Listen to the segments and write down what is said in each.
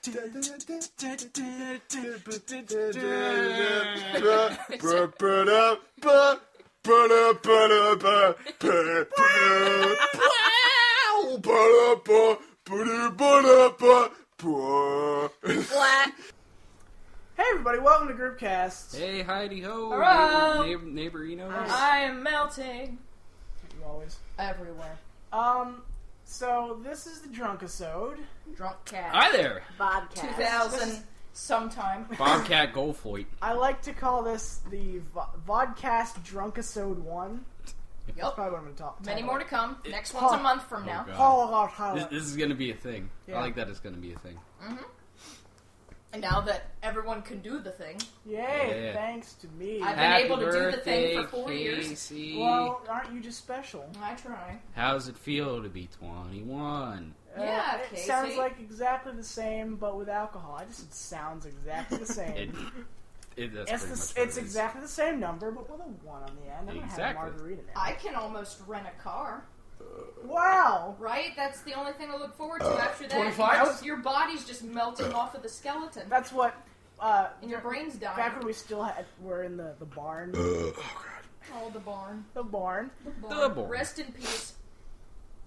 Hey everybody, welcome to GroupCast. Hey, Heidi ho, Hello. neighborino. I am melting. You always. Everywhere. So this is the Drunkisode. Drunkcast. Hi there, Vodkast. 2000 sometime. Bobcat Goldfoot. I like to call this the Vodkast Drunkisode One. That's Yep. probably what I'm going to talk Many about. more to come. Next one's a month from now. God. This is gonna be a thing. Yeah. I like that it's gonna be a thing. Mm-hmm. And now that everyone can do the thing, Yay, Yeah. thanks to me. I've been able to do the thing for 4 years. Casey. Well, aren't you just special? I try. How's it feel to be 21? Yeah, it Casey. sounds like exactly the same, but with alcohol. I just said sounds exactly the same. That's it's pretty much what it's it is. exactly the same number, but with a 1 on the end. I'm going to have a Exactly. margarita now. I can almost rent a car, Wow! right? That's the only thing I look forward to after that. 25? Your body's just melting off of the skeleton. That's what... And your brain's dying. Back when we still were in the barn. Oh, the barn. The barn. The barn. Rest in peace.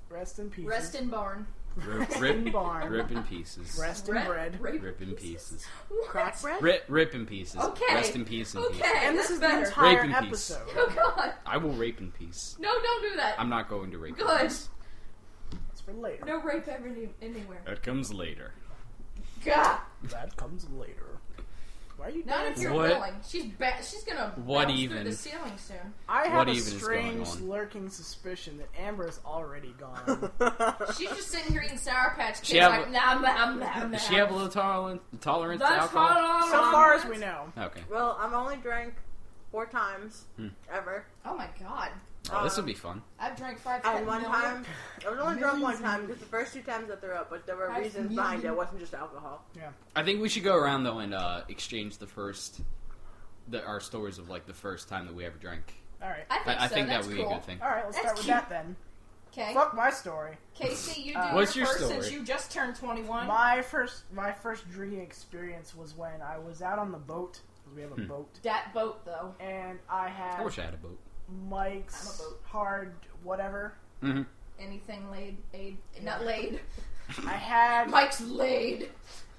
Rest in peace. Rest in barn. Rip, barn. rip in pieces. Rest in bread. Rip in pieces. Crack bread? Rip in pieces. Okay. Rest in peace and peace. Okay, And this that's is better. the entire Rape in peace. episode. Oh God! I will rape in peace. No, don't do that. I'm not going to rape in Good. peace. That's for later. No rape anywhere. That comes later. God. That comes later. Why are you Not if dancing? you're What? willing. She's gonna What bounce even? through the ceiling soon. I have What a even is going strange on? lurking suspicion that Amber is already gone. She's just sitting here eating Sour Patch Kids She have like, a- nah, nah, nah, nah. Does she have a little tolerance to That's alcohol? hot on So far as we know. Okay. Well, I've only drank 4 times ever. Oh my God. Oh, this will be fun. I've drank 5 And one million. time, I was only drunk one time because the first 2 times I threw up, but there were 5 reasons behind it. million. It wasn't just alcohol. Yeah. I think we should go around though and exchange our stories of like the first time that we ever drank. Alright. I think that That's would be cool. a good thing. Alright, let's That's start with cute. that then. Okay. Fuck my story. Casey, you do What's your your first story? since you just turned 21. My first drinking experience was when I was out on the boat. Because we have a boat. That boat, though. And I had I wish I had a boat. Mike's I'm a boat. hard whatever. Mm-hmm. Anything not laid. I had... Mike's laid.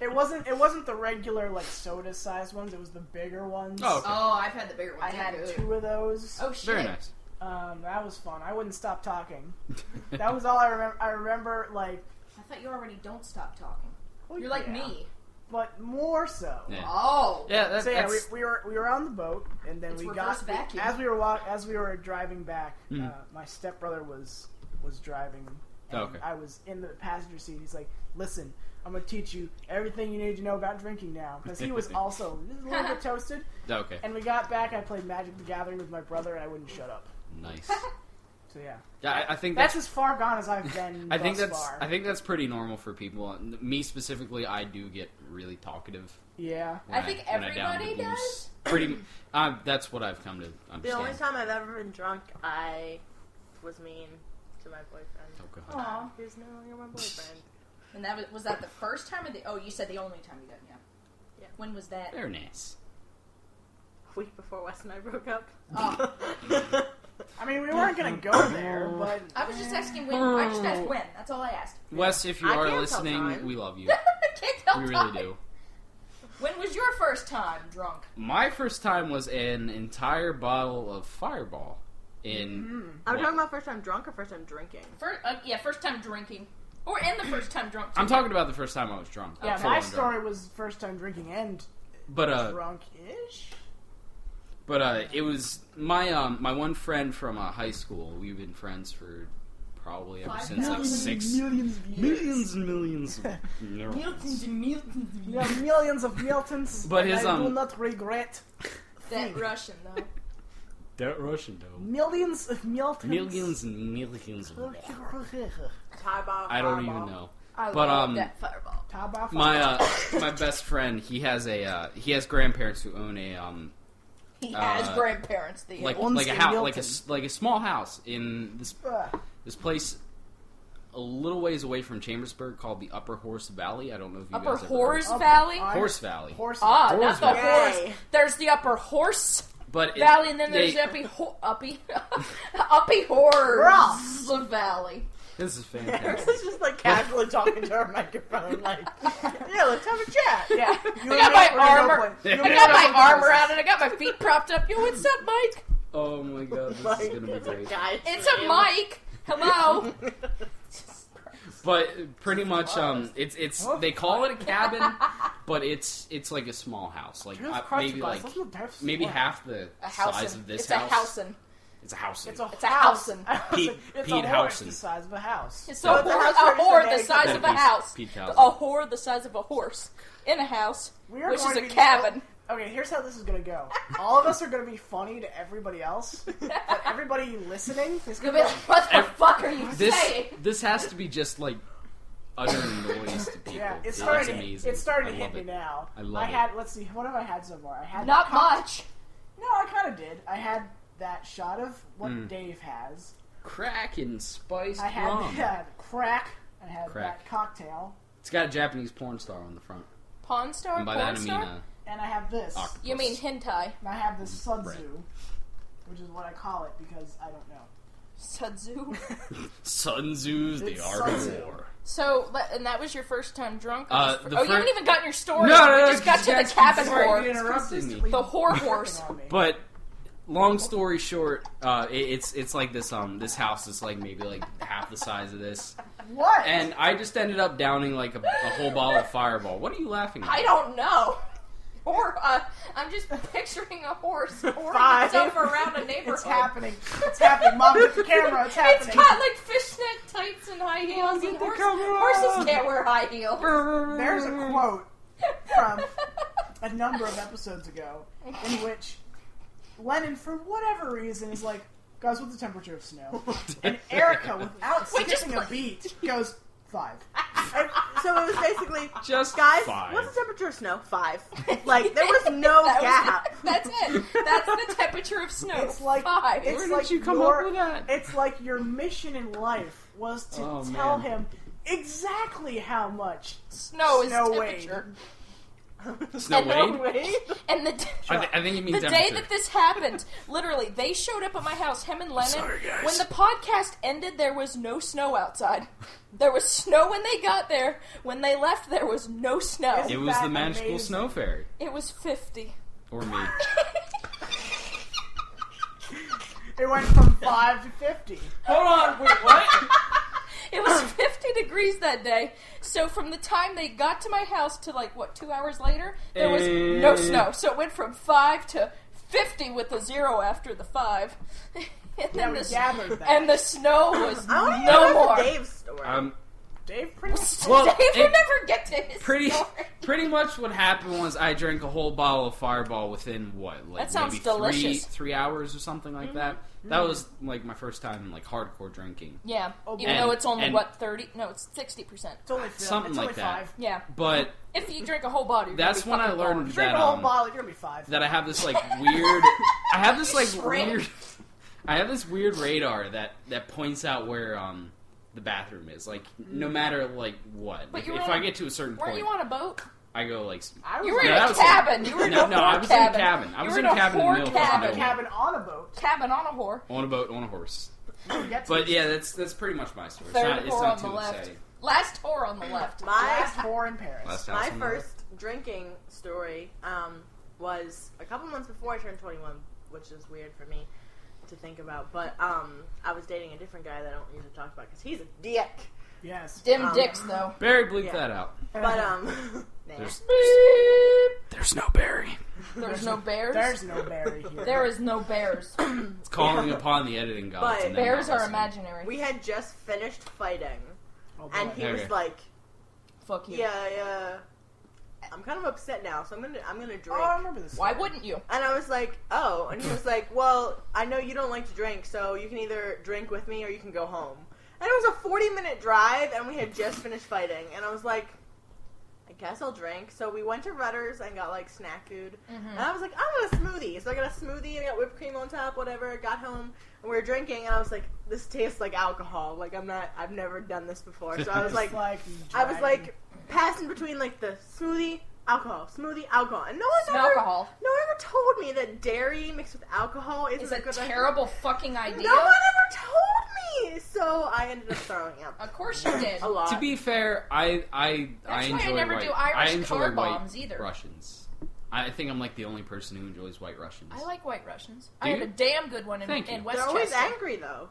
It wasn't the regular like soda sized ones. It was the bigger ones. Oh, okay. Oh, I've had the bigger ones. I had They're good. 2 of those. Oh shit. Very nice. That was fun. I wouldn't stop talking. That was all I remember. I remember like, I thought you already don't stop talking. well, You're like yeah, me. but more so. Yeah. Oh. Yeah, So yeah, that's... we were on the boat, and then It's we reverse got vacuum. as we were driving back. Mhm. My stepbrother was driving. And Okay. I was in the passenger seat. He's like, "Listen, I'm gonna teach you everything you need to know about drinking now," because he was also a little bit toasted. Okay. And we got back. I played Magic the Gathering with my brother, and I wouldn't shut up. Nice. So yeah, Yeah, I think that's as far gone as I've been. I think thus that's far. I think that's pretty normal for people. Me specifically, I do get really talkative. Yeah. when I think when I down everybody the booze. does. Pretty. That's what I've come to understand. The only time I've ever been drunk, I was mean to my boyfriend. Oh, God. Aw. He's no longer my boyfriend. And that was that the first time or the? Oh, you said the only time you got Yeah. When was that? Very nice. A week before Wes and I broke up. Oh. I mean, we weren't gonna go there, but I was just asking when. I just asked when. That's all I asked. Wes, if you I are can't tell listening, time. we love you. Can't tell We really time. do. When was your first time drunk? My first time was an entire bottle of Fireball. I'm talking about first time drunk or first time drinking? First time drinking, or the first time drunk. I'm talking about the first time I was drunk. yeah, Full my on drunk. story was first time drinking and But drunk-ish. it was my my one friend from high school. We've been friends for probably ever since like 6 millions of years. millions and millions of Miltons and Miltons. Yeah, millions of Miltons. But and his, I do not regret. That Russian though. That Russian though. Millions of Miltons. Millions and millions. Of Fireball. I don't even know. I But, love that fireball. Tabaf. My best friend, he has grandparents who own a He has grandparents. like Owns like a in house Milton. like a small house in this place. a little ways away from Chambersburg called the Upper Horse Valley. I don't know if you Upper guys ever Horse heard. Valley? Horse Valley. Horse Not Horse the Valley. horse. There's the Upper Horse But Valley, and then there's the Uppy Horse Valley. This is fantastic. This is just like casually talking to our microphone, like, yeah, let's have a chat. Yeah. I got my arm around it. I got my feet propped up. Yo, what's up, Mike? Oh my god, this is gonna be great. It's a mic. Hello. But pretty much, it's they call it a cabin, but it's like a small house, like maybe half the size of this house. It's a house. It's a housen. Pete It's a Housen. the size of a house. It's So a it's a house whore registered the size name. of a house. Pete A Housen. whore the size of a horse in a house, We are which going is to a be cabin. Okay, here's how this is going to go. All of us are going to be funny to everybody else, but everybody listening is You'll going be to like, what the fuck are you saying? This has to be just like utter noise to people. Yeah, It's It's amazing. starting I to hit love me it. now. I love it. had, let's see, what have I had so far? I had Not that much. No, I kind of did. I had that shot of what Dave has. Crack and spiced I had rum. crack. I had Crack. that cocktail. It's got a Japanese porn star on the front. Pawn Star? And by Porn that I mean star? And I have this. octopus. You mean hentai. And I have this Right. sudzu, which is what I call it because I don't know. Sudzu. Sun Tzu's The It's Art of Sun Tzu. War. So, and that was your first time drunk? Or The you fir- haven't even gotten your story. No, We just got to the guys- cabin sorry, whore. you interrupted me. The whore horse. But long story short, it's like this this house is like maybe like half the size of this, What? and I just ended up downing like a whole bottle of Fireball. What are you laughing at? I don't know. Or, I'm just picturing a horse whoring Five. itself around a neighborhood. It's happening. It's happening. Mom, get the camera. It's happening. It's got like fishnet tights and high heels, and horses can't wear high heels. There's a quote from a number of episodes ago in which Lennon, for whatever reason, is like, guys, what's the temperature of snow? And Erica, without skipping a beat, goes, 5. And so it was basically, Just guys, 5. what's the temperature of snow? 5. Like, there was no gap. That's it. That's the temperature of snow. It's like 5. It's Where did like you come your, up with that? It's like your mission in life was to Oh, tell man. him exactly how much Snow is snow temperature. Snow And Wade? And the I think you mean the temperature. day that this happened, literally, they showed up at my house, him and Lennon. Sorry, guys. When the podcast ended, there was no snow outside. There was snow when they got there. When they left, there was no snow. Isn't It was that the magical amazing? snow fairy. It was 50. Or me. it went from 5 to 50. Hold on, wait, what? It was 50 degrees that day. So from the time they got to my house to 2 hours later, there was no snow. So it went from 5 to 50 with a 0 after the 5. And then we gathered that. and the snow was I want to no hear more. Dave's story. Dave pretty much Well, Dave it- would never get to his Pretty story. pretty much what happened was I drank a whole bottle of Fireball within That sounds maybe delicious. 3 hours or something like that. That was like my first time in hardcore drinking. Yeah, even and- though it's only and- 30? No, it's 60%. It's only Something it's like only that. 5. Yeah, But if you drink a whole bottle, you're that's gonna when be I fucking learned bored. If you drink that a whole bottle, you're gonna be 5. that I have this weird I have this Shrimp. weird I have this weird radar that points out where the bathroom is, no matter what. But If, you were if on I a- get to a certain Weren't point, you on a boat? I go I was You were in No, a that was- cabin. You were in a no, I whore was in a cabin. cabin. I You was were in a cabin in the whore middle of cabin. nowhere. cabin on a boat. Cabin on a whore. On a boat, on a horse. We'll get to But this. yeah, that's pretty much my story. Third It's whore not on the too left. exciting. Last whore on the left. Last whore in Paris. Last house My on the left. first drinking story was a couple months before I turned 21, which is weird for me to think about. But I was dating a different guy that I don't usually talk about because he's a dick. Yes. Dim dicks, though. Barry, bleep Yeah. that out. But There's, Beep. there's no Barry. There's no bears. There's no Barry here. There is no bears. It's calling upon the editing gods. But and them Bears not are listening. imaginary. we had just finished fighting, Oh, boy. and he Okay. was like, Fuck you. "Yeah, I'm kind of upset now, so I'm gonna drink." Oh, I remember this. Why wouldn't you? And I was like, "Oh," and he was like, "Well, I know you don't like to drink, so you can either drink with me or you can go home." And it was a 40-minute drive, and we had just finished fighting, and I was like, I guess I'll drink. So we went to Rutter's and got snack food, and I was like, I want a smoothie. So I got a smoothie and I got whipped cream on top, whatever. Got home and we were drinking, and I was like, this tastes like alcohol. Like I've never done this before. So I was like, passing between like the smoothie, alcohol, and no one ever told me that dairy mixed with alcohol is a terrible fucking idea. No one ever told me, so I ended up throwing up. Of course you did. A lot. To be fair, I enjoy white Russians. I think I'm like the only person who enjoys White Russians. I like White Russians. I had a damn good one in Westchester. They're always angry though.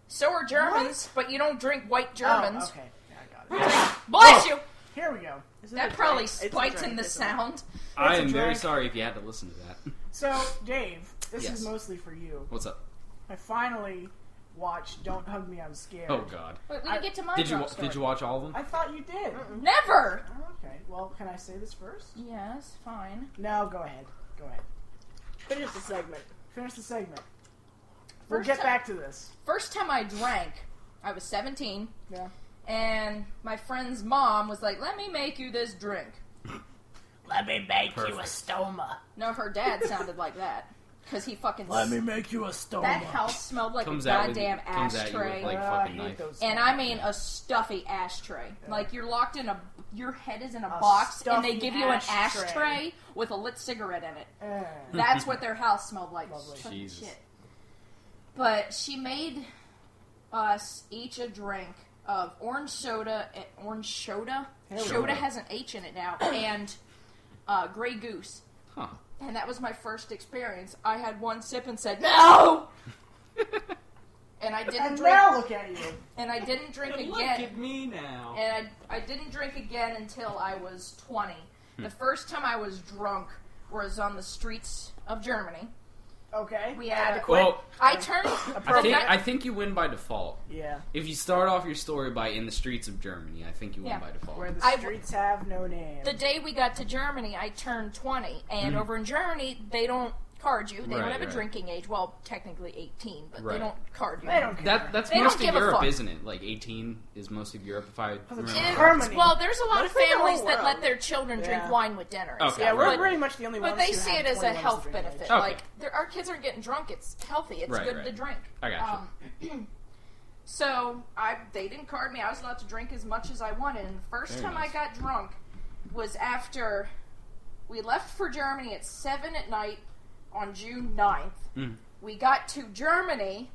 So are Germans, but you don't drink white Germans. Oh, okay. Yeah, I got it. Bless you! Here we go. That probably spiked in the sound. I am very sorry if you had to listen to that. So, Dave, this is mostly for you. What's up? I finally watched Don't Hug Me, I'm Scared. Oh, God. Wait, we didn't get to my Did you watch all of them? I thought you did. Never! Oh, okay. Well, can I say this first? Yes, fine. No, go ahead. Finish the segment. We'll get back to this. First time I drank, I was 17. Yeah. And my friend's mom was like, let me make you this drink. Let me make you a stoma. No, her dad sounded like that. Because he fucking... Let me make you a stoma. That house smelled like a goddamn ashtray. Like fucking knife. And I mean a stuffy ashtray. Yeah. Like you're locked in your head is in a box and they give you an ashtray with a lit cigarette in it. That's what their house smelled like. Jesus. Shit. But she made us each a drink of orange soda. Soda has an H in it now. And Grey Goose. Huh. And that was my first experience. I had one sip and said, no! And I didn't drink. Now look at you. And I didn't drink again. Look at me now. And I didn't drink again until I was 20. The first time I was drunk was on the streets of Germany. Okay. We had to quit. Well, I think you win by default. Yeah. If you start off your story by in the streets of Germany, I think you win by default. Where the streets have no name. The day we got to Germany, I turned 20. And over in Germany, they don't card you. They don't have a drinking age. Well, technically 18, but they don't card you. They don't care. That's they most of Europe, fuck. isn't it? Like 18 is most of Europe, if I remember. Well, there's a lot of families that let their children drink wine with dinner. Okay. Yeah, we're pretty much the only ones. But they who see have it as a 21 health to drink benefit. age. Okay. Like, our kids aren't getting drunk. It's healthy. It's good to drink. I got you. So, they didn't card me. I was allowed to drink as much as I wanted. And the first time I got drunk was after we left for Germany at 7 at night on June 9th. We got to Germany,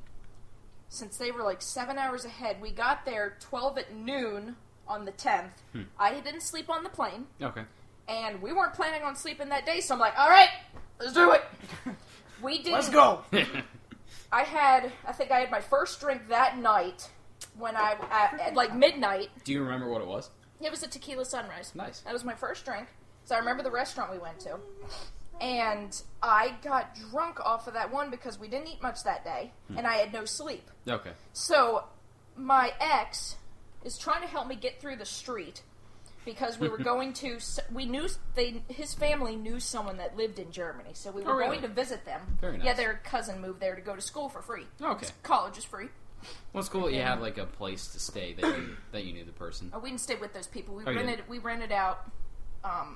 since they were like 7 hours ahead, we got there 12 at noon on the 10th. I didn't sleep on the plane. Okay. And we weren't planning on sleeping that day, so I'm like, alright, let's do it. We didn't. Let's go. I think I had my first drink that night when at like midnight. Do you remember what it was? It was a tequila sunrise. Nice. That was my first drink. So I remember the restaurant we went to. And I got drunk off of that one because we didn't eat much that day, and I had no sleep. Okay. So my ex is trying to help me get through the street because we were going to. His family knew someone that lived in Germany, so we were going to visit them. Very nice. Yeah, their cousin moved there to go to school for free. Okay. College is free. Well, it's cool that you had like a place to stay that you knew the person. We didn't stay with those people. We rented out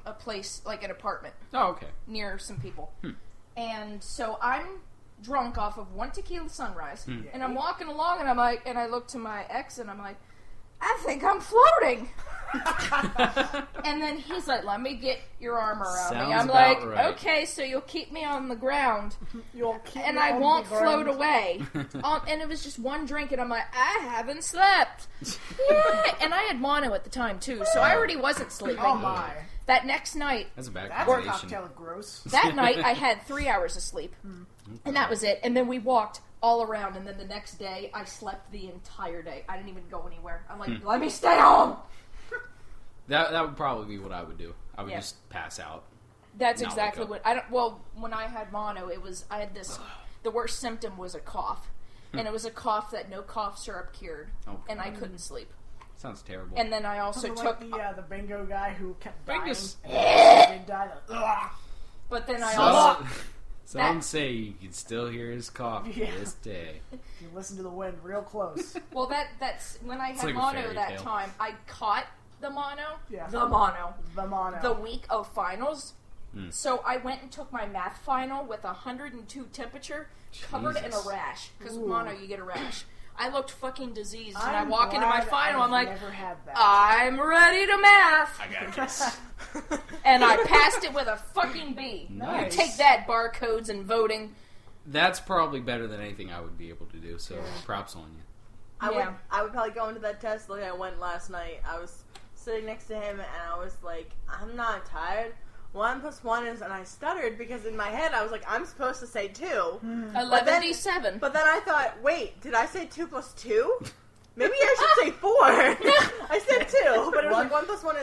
a place, like an apartment. Oh, okay. Near some people. And so I'm drunk off of one tequila sunrise, and I'm walking along, and I'm like, and I look to my ex, and I'm like, I think I'm floating. And then he's like, let me get your arm around me. I'm like, okay, so you'll keep me on the ground, and I won't float away. And it was just one drink, and I'm like, I haven't slept. Yeah. And I had mono at the time, too, so I already wasn't sleeping. Oh, my. That next night... That's a bad combination. That's a cocktail of gross. That night, I had 3 hours of sleep. And that was it. And then we walked all around, and then the next day, I slept the entire day. I didn't even go anywhere. I'm like, let me stay home! That would probably be what I would do. I would just pass out. That's exactly what... when I had mono, I had this... The worst symptom was a cough. And it was a cough that no cough syrup cured. Okay. And I couldn't sleep. Sounds terrible. And then I also took the bingo guy who kept dying. But then I also... Some say you can still hear his cough to this day. You listen to the wind real close. Well, that's when I had mono that time. I caught the mono. Yeah. The mono. The week of finals. So I went and took my math final with 102 temperature, covered in a rash. Because mono, you get a rash. I looked fucking diseased, and I walk into my final, I'm like, never had that. I'm ready to math. I got this. And I passed it with a fucking B. Nice. Take that, barcodes and voting. That's probably better than anything I would be able to do, so props on you. I would probably go into that test like I went last night. I was sitting next to him, and I was like, I'm not tired. 1 + 1 is, and I stuttered because in my head I was like, I'm supposed to say 2. 11d7. But then I thought, wait, did I say 2 + 2? Maybe I should say 4. I said 2, but it was like 1 + 1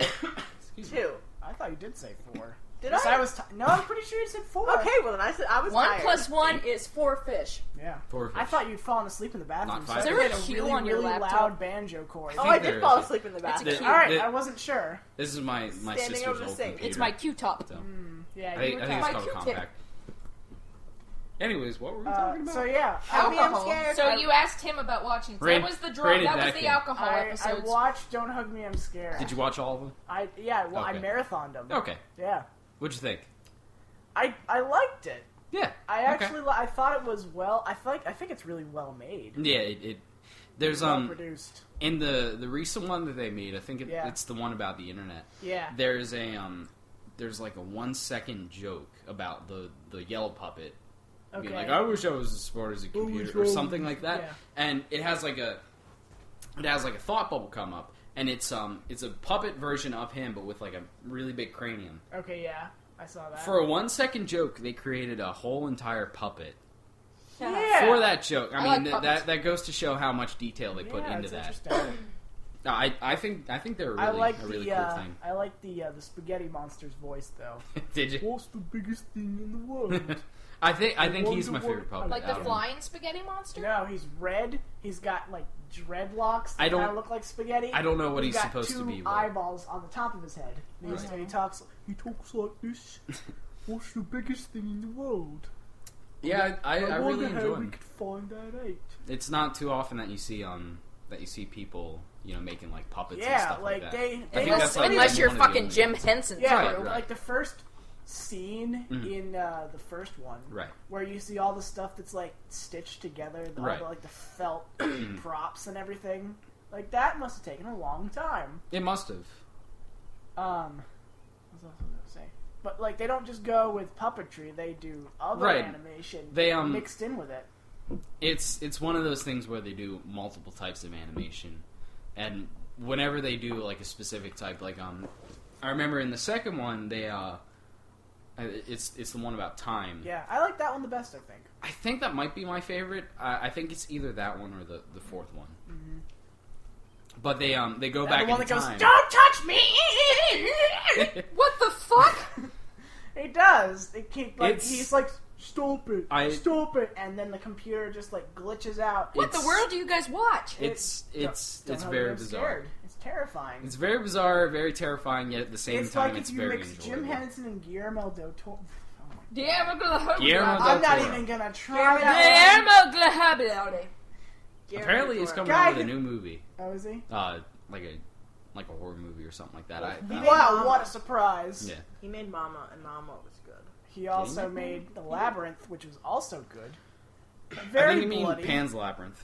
is 2. I thought you did say 4. Did yes, I? No, I'm pretty sure you said 4. Okay, well then I said I was 1 tired. + 1 is 4 fish. Yeah. 4 fish. I thought you'd fallen asleep in the bathroom. Not 5. So Is there I a played cue really, on your really laptop? loud banjo chord. Oh, I there did fall is. asleep in the bathroom. It's a Alright, I wasn't sure. This is my Standing sister's over the old sink. computer. It's my Q-top. So. Yeah, I think it's My called a Q-tip. compact. Anyways, what were we talking about? So yeah, I'm Alcohol. scared. So you asked him about watching. So that was the drug. That was the alcohol I episodes. watched Don't Hug Me, I'm Scared. Did you watch all of them? I Okay. marathoned them. Okay. Yeah. What'd you think? I liked it. Yeah. I actually I thought it was I think it's really well made. Yeah, there's well produced. in the recent one that they made, I think Yeah. it's the one about the internet. Yeah. There's like a 1-second joke about the yellow puppet. Okay. Being like, I wish I was as smart as a computer or something like that. Yeah. And it has like a thought bubble come up, and it's a puppet version of him but with like a really big cranium. Okay, yeah. I saw that. For a 1-second joke, they created a whole entire puppet yeah. for that joke. I mean, like that goes to show how much detail they put into that. Interesting. No, I think they're really, I like a really the cool thing. I like the spaghetti monster's voice though. Did you? What's the biggest thing in the world? I think he's my favorite puppet. Like the out of flying spaghetti monster? No, he's red. He's got like dreadlocks I that don't- kind of look like spaghetti. I don't know what he's got supposed to be. two But eyeballs on the top of his head. And Right. he talks like this. What's the biggest thing in the world? yeah, I really wonder how enjoy we him. could find that out. It's not too often that you see people, making like puppets and Yeah, stuff like that. they I think Unless, that's, like, unless you're one of the fucking only Jim ones. Henson. yeah, Right. like the first scene in the first one, Right. where you see all the stuff that's like stitched together, all Right. the, like the felt props and everything. Like that must have taken a long time. It must have. What was I gonna say? But like they don't just go with puppetry; they do other Right. animation They, mixed in with it. It's one of those things where they do multiple types of animation, and whenever they do like a specific type, like I remember in the second one they it's the one about time. Yeah, I like that one the best. I think. I think that might be my favorite. I think it's either that one or the fourth one. Mm-hmm. But they go And back the one in that goes, time. "Don't touch me!" What the fuck? He does. It's- He's like, "Stop it! I- Stop it!" And then the computer just like glitches out. What the world do you guys watch? It's Don't know, very I'm bizarre. scared. It's terrifying. It's very bizarre, very terrifying, yet at the same It's time like it's if you very mix enjoyable. Jim Henson and Guillermo del Toro. Oh my Guillermo Glahobia. Guillermo del I'm not Toro. even gonna try that. Guillermo Glahobia. Apparently, he's coming Guy out with a who- new movie, Oh, is he? like a horror movie or something like that. Wow, what a surprise! Yeah. He made Mama, and Mama was good. He also made The Labyrinth, which was also good. I Very think you mean bloody. Pan's Labyrinth.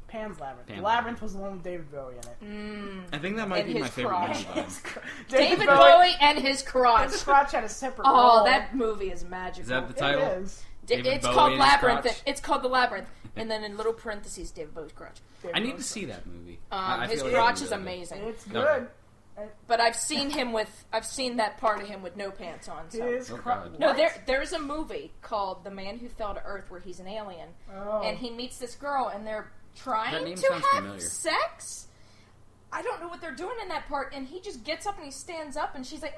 Pan's Labyrinth. Pan's Labyrinth was the one with David Bowie in it. I think that might And be my his favorite crotch. movie. by him. David Bowie and his crotch. His crotch had a separate Oh, role. that movie is magical. Is that the It title? is. David It's Bowie called and his Labyrinth. crotch? It's called The Labyrinth. And then in little parentheses, David Bowie's crotch. David I need Bowie's to see that movie. His feel like crotch it'd is be really good. amazing. It's Okay. good. But I've seen that part of him with no pants on. So. His Oh, crotch. God. No, there's a movie called The Man Who Fell to Earth where he's an alien. Oh. And he meets this girl and they're That trying name to sounds have familiar. sex. I don't know what they're doing in that part, and he just gets up and he stands up, and she's like,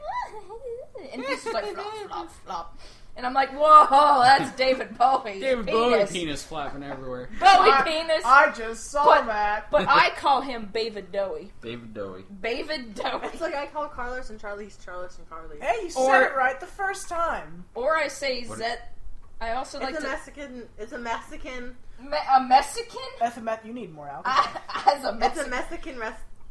and he's just like, flop, flop, flop. And I'm like, whoa, that's David Bowie. David Bowie penis flapping everywhere. Bowie penis. I just saw that. But I call him David Dowie. David Bowie. David Dowie. It's like I call Carlos and Charlie's Charles and Carly. Hey, you Or- said it right the first time. Or I say What- Zet. I also like It's a to... Mexican. It's a Mexican. A Mexican? Ethelmet, you need more alcohol. As a It's a Mexican. Mexican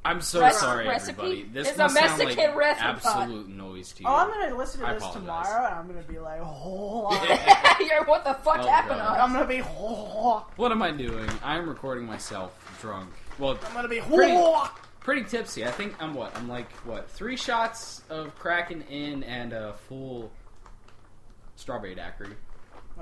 I'm so sorry, recipe? everybody. This It's must a sound like Mexican recipe. absolute noise to you. Oh, I'm gonna listen to I this apologize. tomorrow, and I'm gonna be like, oh, You're, what the fuck Oh, happened? God. I'm gonna be, oh, What am I doing? I'm recording myself drunk. Well, I'm gonna be, Pretty- oh. pretty tipsy. I think I'm what? I'm like, what? 3 shots of Kraken in and a full strawberry daiquiri.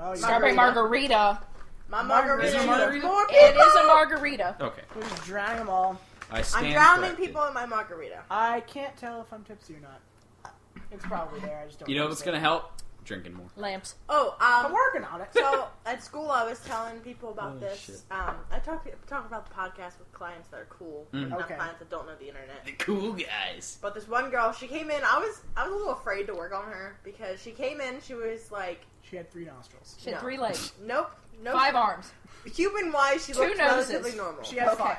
Oh, Strawberry margarita. My Margarita. margarita. Is it a margarita? More It people! is a margarita. Okay. We're just drowning them all. I stand I'm drowning corrected. people in my margarita. I can't tell if I'm tipsy or not. It's probably there. I just don't. You know notice what's it. going to help? Drinking more. Lamps. Oh, I'm working on it. so at school I was telling people about Holy this. shit. I talk about the podcast with clients that are cool, not Okay. clients that don't know the internet. The cool guys. But this one girl, she came in. I was a little afraid to work on her because she came in. She was like, She had 3 nostrils. She had No. 3 legs. nope, 5 arms. Human wise, she 2 looked noses. relatively normal. She had Okay. 5.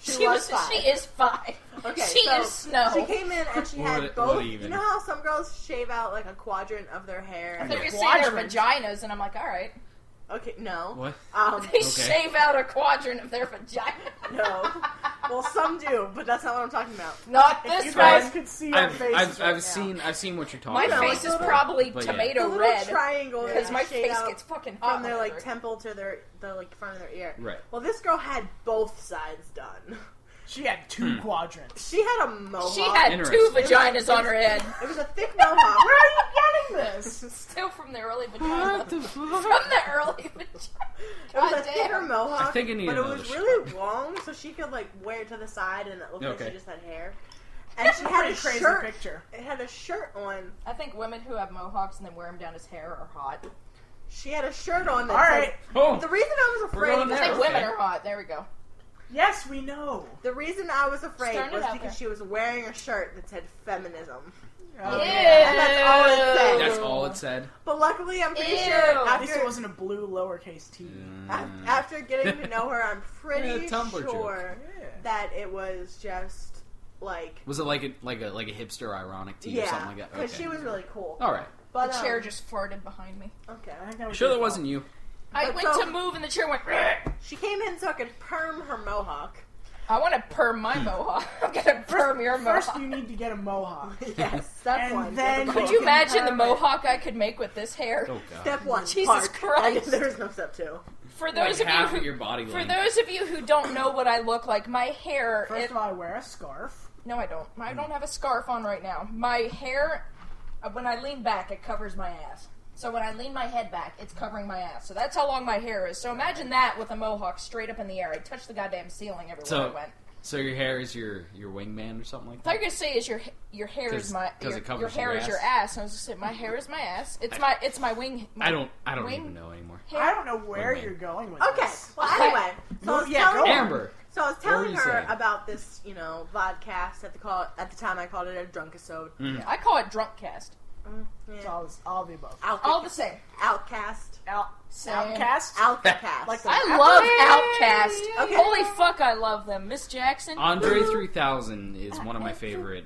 She was 5. is 5. Okay, She so is snow. She came in and she had What both. even? You know how some girls shave out like a quadrant of their hair? I thought you were Yeah. saying their Quadrant. vaginas, and I'm like, alright. Okay, no. What? They Okay. shave out a quadrant of their vagina. No. Well, some do, but that's not what I'm talking about. Not You this guys one. could see our faces right now. I've seen what you're talking My about. face is little- probably But yeah. tomato The little red. triangle Because that my shade face out gets fucking hot. from their like whenever- temple to the like front of their ear. Right. Well, this girl had both sides done. She had 2 quadrants. She had a mohawk. She had 2 Interesting. vaginas on her head. It was a thick mohawk. Where are you getting this? Still from the early vagina. What the From fuck? the early vagina. It was a God thicker damn. mohawk, I think I need but it another was shot. really long, so she could like wear it to the side, and it looked like Okay. she just had hair. And she had a Pretty crazy shirt. picture. It had a shirt on. I think women who have mohawks and then wear them down as hair are hot. She had a shirt on. That All right. Oh. The reason I was We're going afraid. I there. think women Okay. are hot. There we go. Yes, we know. The reason I was afraid Starting it was out because there. she was wearing a shirt that said feminism. Oh, Ew. yeah. And that's all it said. That's all it said. But luckily, I'm pretty Ew. sure At least it after, wasn't a blue lowercase t. after getting to know her, I'm pretty Yeah, Tumblr joke. sure Yeah. that it was just like Was it like a hipster ironic tea or something like that? because Okay. she was really cool. All right. But The chair just farted behind me. okay. I think that was Sure, your that fault. wasn't you. I But went so- to move and the chair went. "Rrr." She came in so I could perm her mohawk. I want to perm my mohawk. I'm gonna perm your First, mohawk. you need to get a mohawk. Yes, step And one. then- get the Could mohawk. you imagine the perm it. mohawk I could make with this hair? Oh god. Step one. Jesus part. Christ. There's no step 2. For Like those of you half who, of your body for length. those of you who don't know what I look like, my hair. First of all, I wear a scarf. No, I don't. I don't have a scarf on right now. My hair, when I lean back, it covers my ass. So when I lean my head back, it's covering my ass. So that's how long my hair is. So imagine that with a mohawk straight up in the air. I touch the goddamn ceiling everywhere I went. So your hair is your wingman or something like I thought you that? were gonna say is your hair is my 'Cause your, it covers your hair your is your ass. And I was just saying my hair is my ass. It's my wing. My I don't wing even know anymore. hair. I don't know where Wingman. you're going with Okay. this. Well, anyway. So I was Yeah, telling go her. on. Amber. So I was What telling were you her saying? about this, Vodkast. At the time I called it a Drunkisode. I call it DrunkCast. It's all the above. All the same. Outcast. Same. Outcast? Outcast. Like the I love Outcast. Okay. Holy fuck, I love them. Miss Jackson. Andre 3000 is one of my favorite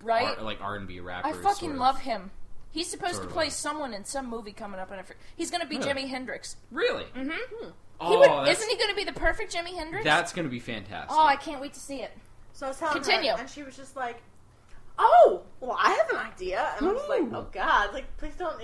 Right? R&B I rappers. fucking sort of. love him. He's supposed Sort to of play like- someone in some movie coming up, and he's going to be Really? Jimi Hendrix. Really? Mm-hmm. Oh, Isn't he going to be the perfect Jimi Hendrix? that's going to be fantastic. Oh, I can't wait to see it. So I was telling Continue. her, and she was just like, "Oh, well, I have an idea." And I was like, "Oh God, like please don't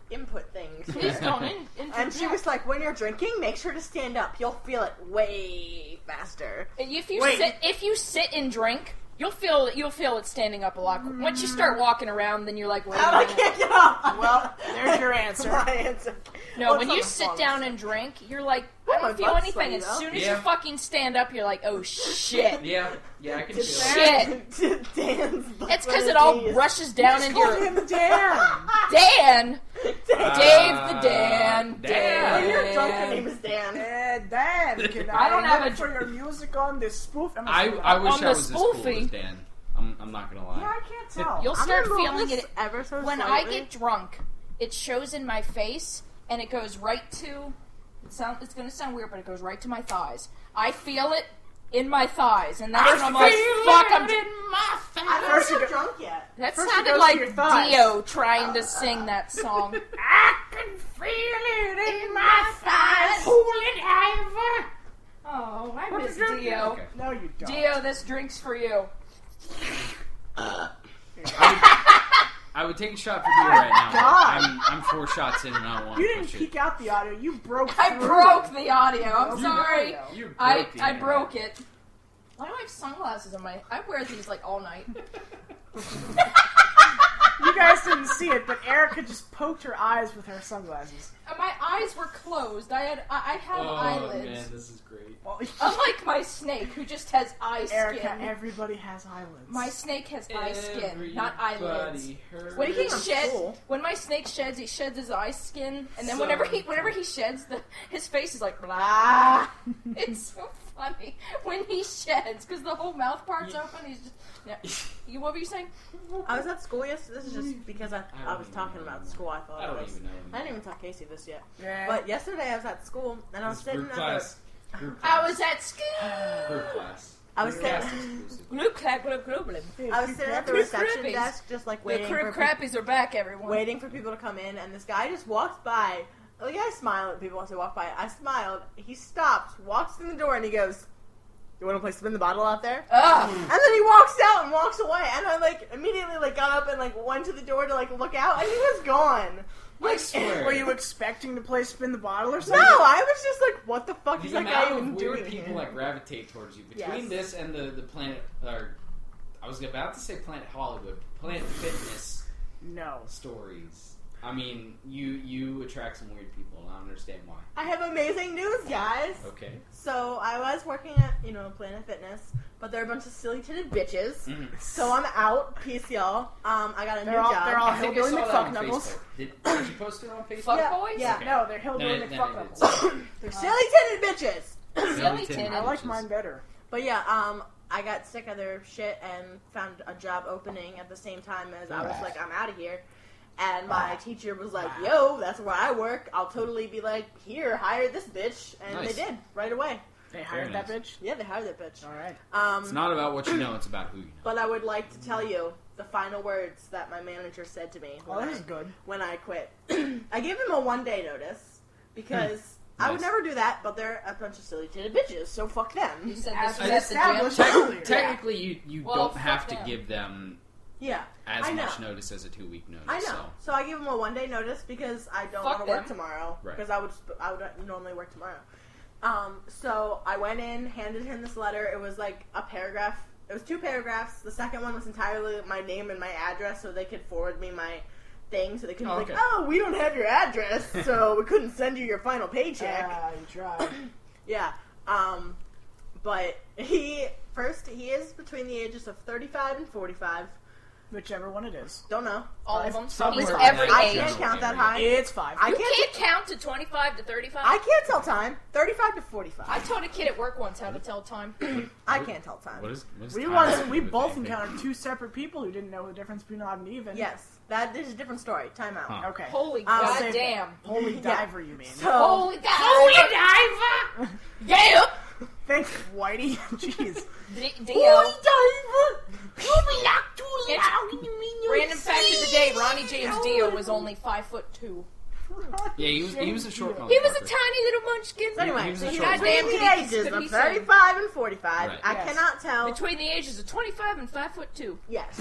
input things." Please don't. And she was like, "When you're drinking, make sure to stand up. You'll feel it way faster." If you Wait. sit and drink, you'll feel it standing up a lot. Once you start walking around, then you're like, wait a I minute. can't get up. Well, there's your answer. My answer. No, Well, when it's you not sit my down fault. and drink, you're like, Oh, I my don't feel butt's anything. sweaty, As though. soon as Yeah. you fucking stand up, you're like, oh shit. Yeah, I can feel Shit. Dan's It's because it all rushes down into Call your... him Dan. Dan! it. Dave the Dan. Dan. When you're drunk, your name is Dan. Dan, can I don't have look a- for your music on this spoof? I wish On I the was as cool spoofy. as Dan. I'm not going to lie. Yeah, I can't tell. You'll I'm start gonna move feeling this it... ever so When slightly. I get drunk, it shows in my face, and it goes right to... It's going to sound weird, but it goes right to my thighs. I feel it in my thighs, and that's when I'm like, fuck, I'm... I'm First not you so drunk yet. That First it sounded goes to like your thighs. Dio trying to sing that song. I can feel it in my thighs. Hold it, Ivor. Oh, I What miss did you do? Dio. Okay. No, you don't. Dio, this drink's for you. I would take a shot for Dio right now. God. I'm 4 shots in and I don't want You to didn't push peek out the audio. You broke I through. broke the audio. I'm Broke the sorry. audio. You broke I the internet. broke it. Why do I have sunglasses on my... I wear these like all night. You guys didn't see it, but Erica just poked her eyes with her sunglasses. My eyes were closed. I have Oh eyelids. man, this is great. Well, Unlike my snake, who just has eye Erica, skin. everybody has eyelids. My snake has eye skin, not eyelids. Everybody heard When he it. sheds, cool. when my snake sheds, he sheds his eye skin, and then So whenever he sheds, his face is like blah. It's so funny when he sheds because the whole mouth part's open. He's just. Yeah. What were you saying? I was at school yesterday. This is just because I don't was even talking know about anymore. school. I thought I don't it was. even know. I didn't even tell Casey this yet. Yeah. But yesterday I was at school and I was This sitting group at class. the. Group I class. was at school. Group class. I was Group sitting. class exclusive. I was sitting at the Crew reception crappies. desk, just like The waiting crew for crappies are back, everyone. waiting for people to come in, and this guy just walks by. Like I smile at people once they walk by. I smiled. He stops, walks in the door, and he goes, "You want to play spin the bottle out there?" Ugh. And then he walks out and walks away, and I like immediately like got up and like went to the door to like look out, and he was gone. I swear. Were you expecting to play spin the bottle or No, something? I was just like, "What the fuck is The that guy amount even of weird doing?" people here? that gravitate towards you between Yes. this and the Planet. Or I was about to say Planet Hollywood, Planet Fitness No. stories. I mean, you attract some weird people, and I don't understand why. I have amazing news, guys. Okay. So I was working at Planet Fitness, but they're a bunch of silly-titted bitches. Mm-hmm. So I'm out. Peace, y'all. I got a new They're all- job. they're all- I think I Hillbilly saw that on McFucknuckles. Facebook. Did you post it on Facebook? Fuck Yeah, boys? yeah. Okay. No, they're hillbilly Then it McFucknuckles. They're silly-titted bitches. Silly Tin tin. I like bitches. mine better. But yeah, I got sick of their shit and found a job opening at the same time as I was like, I'm out of here. And my teacher was like, "Yo, that's where I work. I'll totally be like, here, hire this bitch." And Nice. they did right away. They hired Very that bitch? Yeah, they hired that bitch. All right. It's not about what you know; it's about who you know. But I would like to tell you the final words that my manager said to me Well, when, this is good. when I quit. I gave them a 1-day notice because I would Nice. never do that, but they're a bunch of silly-titted bitches, so fuck You them. said As this we was at the established gym. earlier. Technically, you Well, don't fuck have to them. give them Yeah, as I know. much notice as a 2-week notice. I know. So. So I gave them a 1-day notice because I don't Fuck want to work them. tomorrow Right. because I would normally work tomorrow. So I went in, handed him this letter. It was like a paragraph. It was 2 paragraphs. The second one was entirely my name and my address, so they could forward me my thing. So they couldn't be Okay. like, "Oh, we don't have your address, so we couldn't send you your final paycheck." You tried. Yeah. But he is between the ages of 35 and 45. Whichever one it is. Don't know. All of them. Somewhere He's in every that I age. can't count that high. It's 5. I You can't. can't count to 25 to 35. I can't tell time. 35 to 45. I taught a kid at work once how to tell time. I can't tell time. What is We time once have to we do with both anything? encountered 2 separate people who didn't know the difference between odd and even. Yes, that is a different story. Time out. Huh. Okay. Holy I'll say- goddamn. Holy Yeah. diver, you mean? So, Holy diver! Yeah! Thanks, Whitey. Jeez. Dio. Random fact of the day, Ronnie James Dio was only 5'2". Yeah, he was a short one. He was a tiny little munchkin. So anyway, He was so a he's short between one. the Goddamn, ages could he of sing? 35 and 45. Right. I Yes. cannot tell. Between the ages of 25 and 5'2". Yes.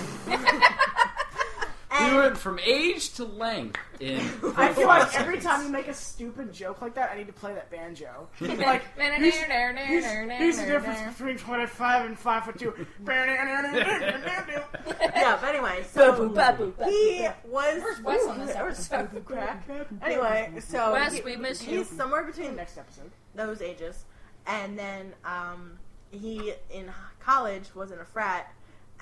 We And went from age to length in. I feel 45 like every seconds. time you make a stupid joke like that, I need to play that banjo. Like, He's here's the difference between 25 and 5'2". yeah, but anyway, so Babu. he was. Where's Wes on this there was episode? some crack. Anyway, so Wes, we miss you. he's somewhere between Next episode. those ages, and then he in college was in a frat,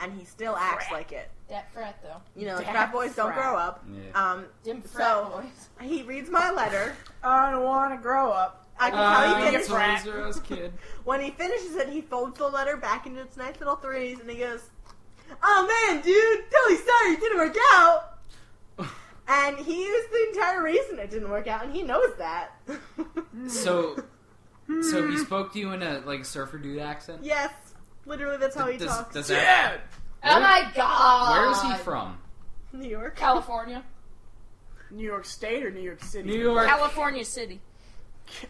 and he still acts like it. That frat, though. You know, That frat boys don't frat. grow up. Yeah. Dim frat So boys. he reads my letter. I don't want to grow up. I can tell you he get finishes frat. Toys R Us kid. when he finishes it. He folds the letter back into its nice little threes, and he goes, "Oh man, dude, totally sorry it didn't work out." And he is the entire reason it didn't work out, and he knows that. So he spoke to you in a like surfer dude accent. Yes, literally, that's how he talks. Does that? Oh my god! Where is he from? New York. California. New York State or New York City? New York, California City.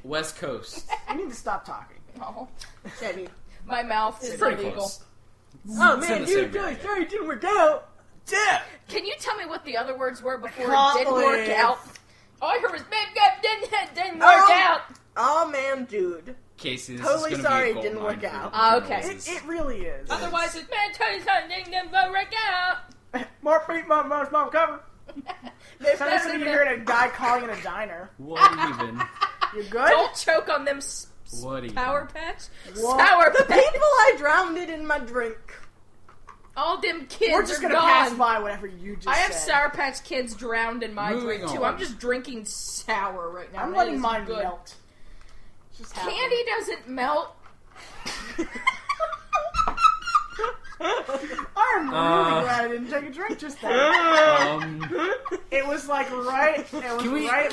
West Coast. I need to stop talking. Oh, Jenny. my mouth is Pretty illegal. close. Oh It's in man, the you same guys area. sorry it didn't work out. Yeah. Can you tell me what the other words were before Can't it didn't work believe. out? All I heard was didn't work out. Oh man, dude. Casey, this Totally is going to sorry be a it gold didn't mine work for out. the Ah, okay. noises. It really is. Otherwise, it's didn't work out. More feet, more cover. Sounds like you heard a guy calling in a diner. What even? You good? Don't choke on them What even? Sour Patch. What? Sour The Patch. people I drowned in my drink. All them kids We're just are gonna gone. pass by whatever you just I have said. Sour Patch Kids drowned in my Moving drink too. on. I'm just drinking sour right now. I'm and letting it is mine good. melt. It's just happening. Candy doesn't melt. I'm really glad I didn't take a drink just then. It was like right. It was Can we, right.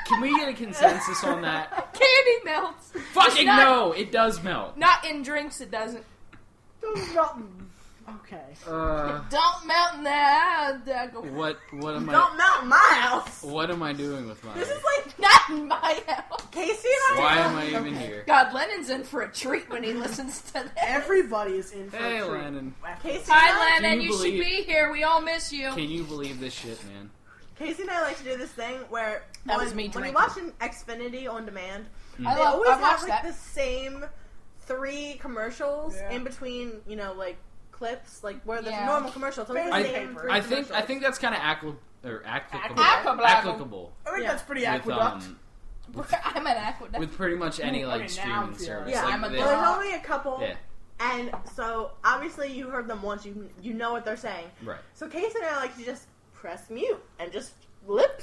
can we get a consensus on that? Candy melts. Fucking not- no, it does melt. Not in drinks, it doesn't. Okay. Don't melt in that. What am Don't melt in my house. What am I doing with my This is life? like Not in my house. Casey and I. Why am I even here? God, Lennon's in for a treat when he listens to that. Everybody is in for Hey, a treat. Lennon. Casey Hi, and I, Lennon. Can you You should believe- be here. We all miss you. Can you believe this shit, man? Casey and I like to do this thing where That when, was me when you drinking. watch an Xfinity on demand, I they love. always I have watched like that. the same 3 commercials Yeah. in between, you know, like clips, like where there's Yeah. a normal commercial. So it's the I- same 3 I think commercials. that's kind of applicable. Applicable. I think Yeah. that's pretty With, aqueduct. I'm an aqueduct. with pretty much any like Okay, now streaming I'm feeling service. it. Yeah, like, I'm a they- Well, there's dog. only a couple, Yeah, and so obviously you heard them once. You know what they're saying. right. So Casey and I like to just press mute and just lip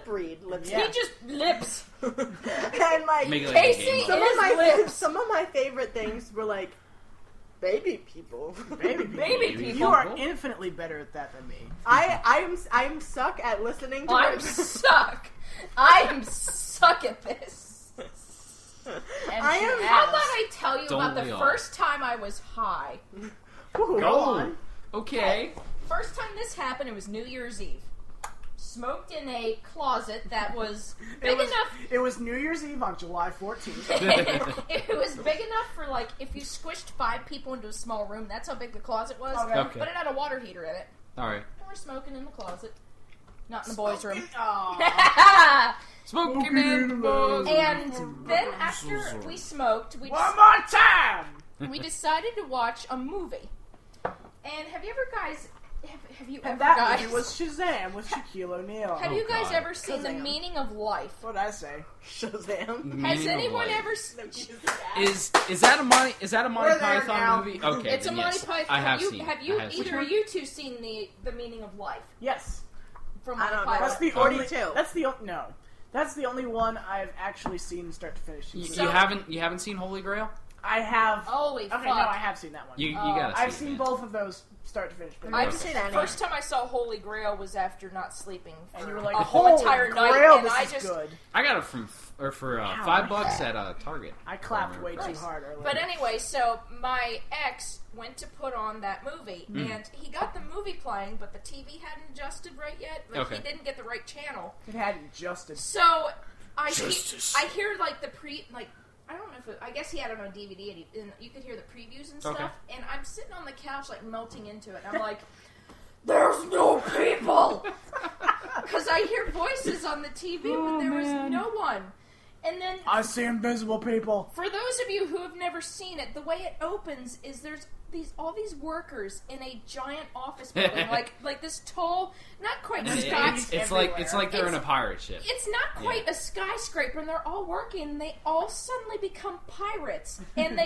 read. Yeah. He just lips. And like Make it like a Casey game some mode. of my lips. some of my favorite things were like baby people. Baby Baby people. people. You are infinitely better at that than me. I'm suck at listening to I'm it. suck. I'm suck at this. And I she am- has. How How about I tell you Don't about the we all? first time I was high? Ooh, go on. Okay. First time this happened, it was New Year's Eve. Smoked in a closet that was big enough. It was New Year's Eve on July 14th. It was big enough for like if you squished 5 people into a small room. That's how big the closet was. Okay. But it had a water heater in it. All right. And we're smoking in the closet, not in the boys' room. Aw. Smoking in the buzz. And then after we smoked, One more time! we decided to watch a movie. And have you ever guys? Have you ever And that guys? movie was Shazam with Shaquille O'Neal. Have you guys God. ever seen The Shazam. Meaning of Life? What'd I say? Shazam. Meaning Has of anyone life. ever? Is that a Monty We're there Python now. movie? Okay, It's a then Monty yes, Python. I have you, seen. Have you I have either seen. of you two seen the Meaning of Life Yes. from I Monty don't know. Python? That's the 42. only. That's the no. That's the only one I've actually seen start to finish. You, So- you haven't seen Holy Grail? I have. Holy Okay, fuck! no, I have seen that one. You gotta see I've it, seen man. both of those start to finish. But I've Okay. seen any. First time I saw Holy Grail was after not sleeping for and you were like, a whole "Holy entire night, Grail, and this I is just. good." I got it for Ow. $5 at Target. I clapped way too Nice. hard earlier. But anyway, so my ex went to put on that movie, Mm. and he got the movie playing, but the TV hadn't adjusted right yet. Like, Okay. he didn't get the right channel. it hadn't adjusted. So I Justice. I hear like I don't know if I guess he had it on DVD, and you could hear the previews and stuff. Okay. And I'm sitting on the couch like melting into it. And I'm like, "There's no people," because I hear voices on the TV, but there was no one. And then I see invisible people. for those of you who have never seen it, the way it opens is there's all these workers in a giant office building, like this tall, not quite And skyscraper. it's like they're in a pirate ship. It's not quite a skyscraper, and they're all working. And they all suddenly become pirates, and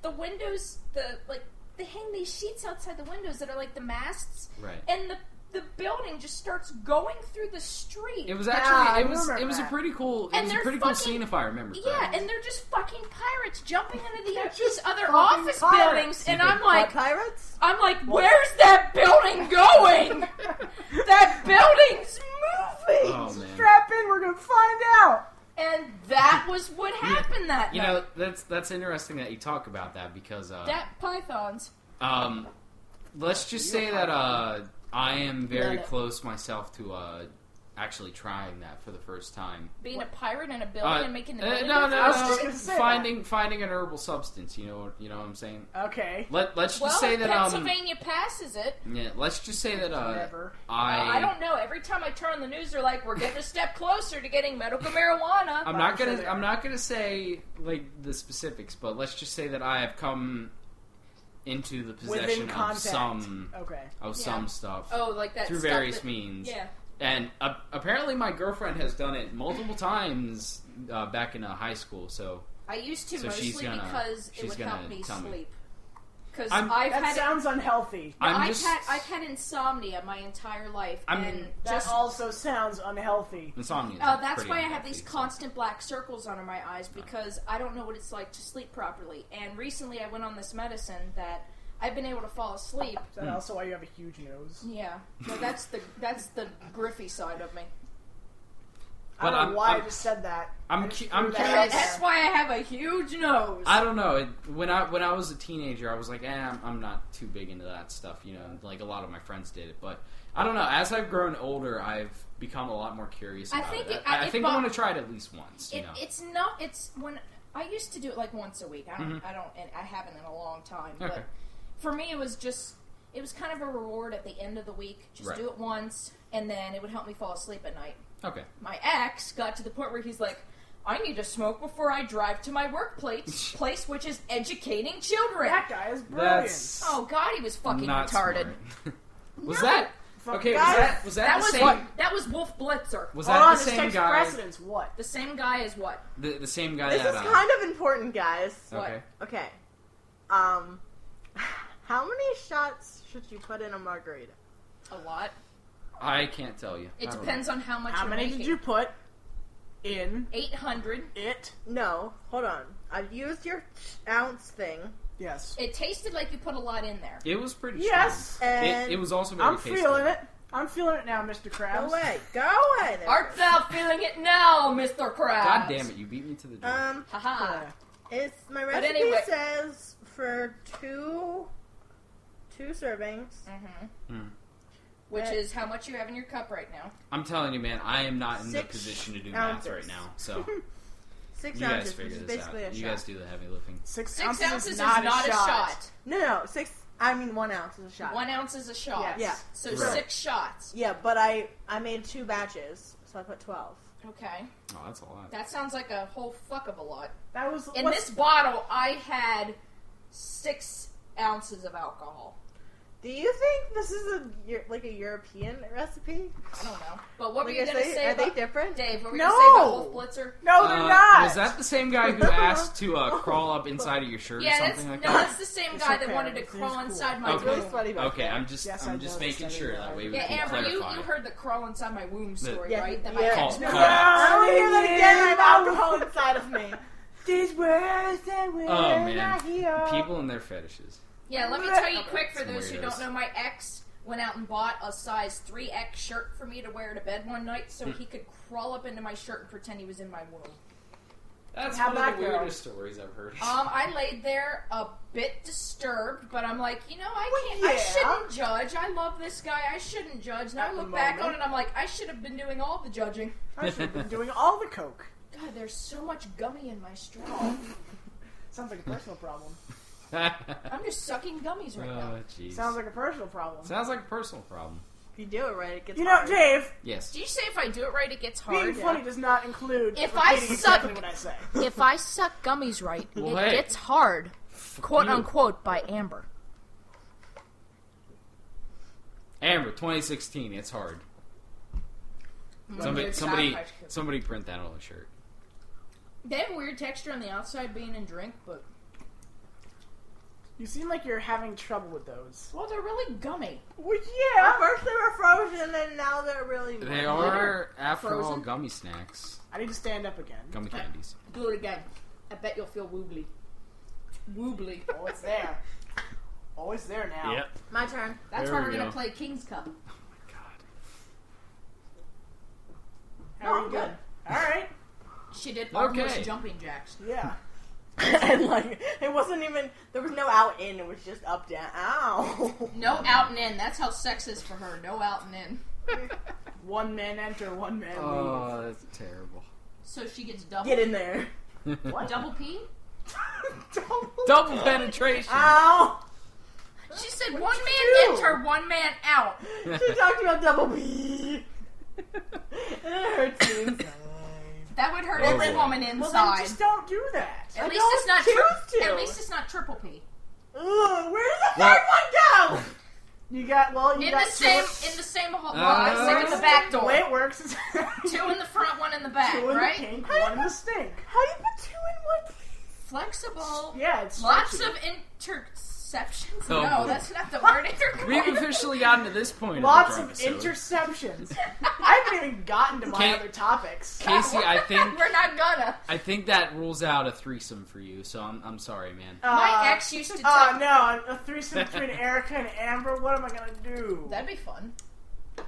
the windows, they hang these sheets outside the windows that are like the masts, Right. and the building just starts going through the street. It was I actually remember it was a that. pretty cool And it was a they're pretty cool fucking- scene if I remember Yeah, correctly. and they're just fucking pirates jumping into They're these just other fucking office pirates. buildings, and You I'm think- like, Pirates? where's that building going? That building's moving. Oh man. Strap in, we're gonna find out. And that was what happened that You night. know, that's interesting that you talk about that because That pythons. let's just say that I am very Love it. close myself to actually trying that for the first time. Being a pirate in a building and making the building. No. I was just gonna say Finding an herbal substance. You know what I'm saying. Okay. Let's just say if that Pennsylvania passes it. Yeah, let's just say that Whatever. I don't know. Every time I turn on the news, they're like, "We're getting a step closer to getting medical marijuana." I'm not gonna say like the specifics, but let's just say that I have come into the possession of some some stuff. Oh, like that through stuff various means. Yeah. And apparently, my girlfriend has done it multiple times back in high school. So I used to So mostly she's gonna- because it she's would gonna help me tell me. sleep. Because That sounds unhealthy. I've had insomnia my entire life, and That also sounds unhealthy. Insomnia. That's why I have these constant black circles under my eyes, because I don't know what it's like to sleep properly. And recently, I went on this medicine that I've been able to fall asleep. Is that also why you have a huge nose? Yeah, no, that's the Griffey side of me. I don't know why I just said that. I'm curious. That's why I have a huge nose. I don't know. When I was a teenager, I was like, I'm not too big into that stuff. You know, like a lot of my friends did it. But I don't know. As I've grown older, I've become a lot more curious about it. I think I want to try it at least once. You know, It's when I used to do it like once a week. I haven't in a long time. Okay. But for me, it was kind of a reward at the end of the week. Just do it once, and then it would help me fall asleep at night. Okay. My ex got to the point where he's like, I need to smoke before I drive to my workplace, which is educating children. That guy is brilliant. Oh God, he was fucking not retarded. Was that okay? Guys, Was that the same? That was Wolf Blitzer. Was Hold that on, the this same takes guy? precedence. What? The same guy as what? The same guy This that. is kind of important, guys. Okay. Okay. How many shots should you put in a margarita? A lot. I can't tell you. It depends on how much. How you're many making. did you put in 800. it? No, hold on. I've used your ounce thing. Yes. It tasted like you put a lot in there. It was pretty. Yes. strong. And It was also very I'm tasty. feeling it. I'm feeling it now, Mr. Krabs. Go away. Go away. There. Art thou feeling it now, Mr. Krabs? God damn it! You beat me to the door. Haha. It's my But recipe anyway. says for two servings. Which is how much you have in your cup right now. I'm telling you, man. I am not in the 6 position to do ounces. math right now. So 6 you guys ounces, which figure is this basically out. a You shot. guys do the heavy lifting. 6 6 ounces is not a shot. No, 6. I mean 1 ounce is a shot. 1 ounce is a shot. Yes. Yeah. So Right. 6 shots. Yeah, but I made 2 batches, so I put 12. Okay. Oh, that's a lot. That sounds like a whole fuck of a lot. That was In this bottle, I had 6 ounces of alcohol. Do you think this is like a European recipe? I don't know. But what were Like you I going to say, say are about... they different? Dave, what were you No! going to say about Wolf Blitzer? No, they're not. Was that the same guy who asked to crawl up inside of your shirt or Yeah, something like no, that? that's the same It's guy okay, that wanted to it's crawl cool. inside my Okay. Really womb. sweaty back Okay, there. I'm just Yes, I making noticed sure that. that way we Yeah, can Amber, you clarify. heard the crawl inside my womb story, Yeah, right? That yeah. my ex Call- No, call- I don't hear that again. I have alcohol inside of me. These words that when Oh I man, hear. people and their fetishes. Yeah, let me tell you Okay. quick for Some those who weirdos. don't know, my ex went out and bought a size 3X shirt for me to wear to bed one night so he could crawl up into my shirt and pretend he was in my womb. That's How'd one of that the go? weirdest stories I've heard. I laid there a bit disturbed, but I'm like, I yeah. shouldn't judge. I love this guy. I shouldn't judge. And I At the look back on moment. it and I'm like, I should have been doing all the judging. I should have been doing all the coke. God, there's so much gummy in my straw. Sounds like a personal problem. I'm just sucking gummies right now. Oh, jeez. Sounds like a personal problem. Sounds like a personal problem. If you do it right, it gets You know, hard. Dave, Yes. Did you say if I do it right, it gets being hard? funny does not include If I repeating suck- exactly what I say. If I suck gummies right, Well, it hey. gets hard. Quote you. unquote by Amber. Amber, 2016. It's hard. Somebody print that on a shirt. They have a weird texture on the outside being in drink, but You seem like you're having trouble with those. well, they're really gummy. Well, At yeah. first they were frozen, and now they're really. They are, after all, Frozen? gummy snacks. I need to stand up again. Gummy candies. Do it again. I bet you'll feel woobly. Woobly. Oh, it's there. Oh, it's there now. My turn. That's There why we we're gonna go. play King's Cup. How are No, you I'm good? All right. She did armless Okay. jumping jacks. Yeah. And like, it wasn't even. There was no out in. It was just up down. Ow. No out and in. That's how sex is for her. No out and in. One man enter, one man leave. Oh, that's terrible. So she gets double. Get in there. What? Double P? Double penetration. Ow! She said What'd one you man do? enter, one man out. She talked about double B. And it hurts me inside. That would hurt Oh, every boy. woman Well, then inside. just don't do that. At I least don't it's not choose to. At least it's not triple P. Ugh, where did the Well- third one go? You got In got the same hall. Uh, Same in the back The door. way it works is Two in the front, one in the back, two in right? the pink, one in the stink. How do you put two in one? Flexible. Yeah, it's Lots stretchy. of interceptions. Oh, No, boy. that's not the word. We've officially gotten to this point. Lots of of the Drunkisode. interceptions. I haven't even gotten to my Can't- other topics. Casey, I think We're not gonna. that rules out a threesome for you. So I'm sorry, man. My ex used to Oh tell. no, a threesome between Erica and Amber. What am I gonna do? That'd be fun.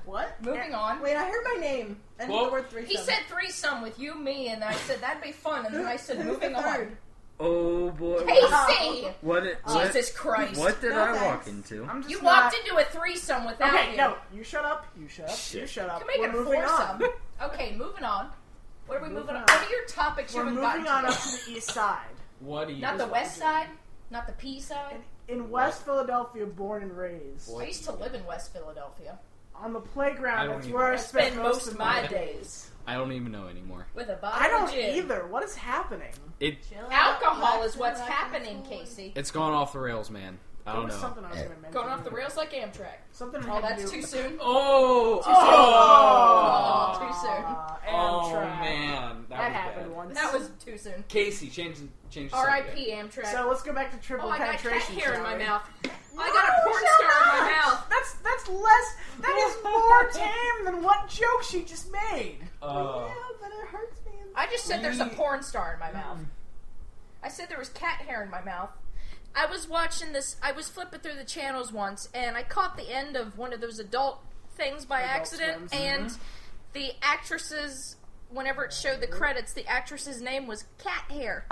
What? Moving on. Wait, I heard my name. And Well, the word threesome. He said threesome with you, me, and I said that'd be fun, and then I said Who's moving the on. third? Oh boy. Casey! What? Jesus Christ. What did No I thanks. walk into? I'm just You not... walked into a threesome without Okay, you. no, you shut up. You shut up. You Shit. shut up. You can make We're it a moving foursome. on. Okay, moving on. What are we moving Moving on? on. What are your topics We're you haven't moving on gotten up to? to the east side. What do you? Not the west side? Not the P side? In West Philadelphia, born and raised. I used to live in West Philadelphia. On the I playground, don't that's even- where I I spent spend most of my days I don't even know anymore. with a bottle I of don't gin. either. What is happening? It Alcohol is what's happening, Casey. it's gone off the rails, man. I There don't was know. something I was going to mention. Going off the rails like Amtrak. Something I Oh, had to that's do. too soon. Oh, Oh, too soon. Oh Amtrak. man, That was happened bad. once. That was too soon. Casey, change the subject. R.I.P. Amtrak. So let's go back to triple Oh, I got cat penetration. hair in shall my we? mouth. I got a porn star in my mouth. That's less. That is more tame than what joke she just made. Yeah, but it hurts me inside. I just said there's a porn star in my mouth. I said there was cat hair in my mouth. I was watching this. I was flipping through the channels once, and I caught the end of one of those adult things by Adult accident, Swims, and the actress's, whenever it showed the credits, the actress's name was Cat Hair.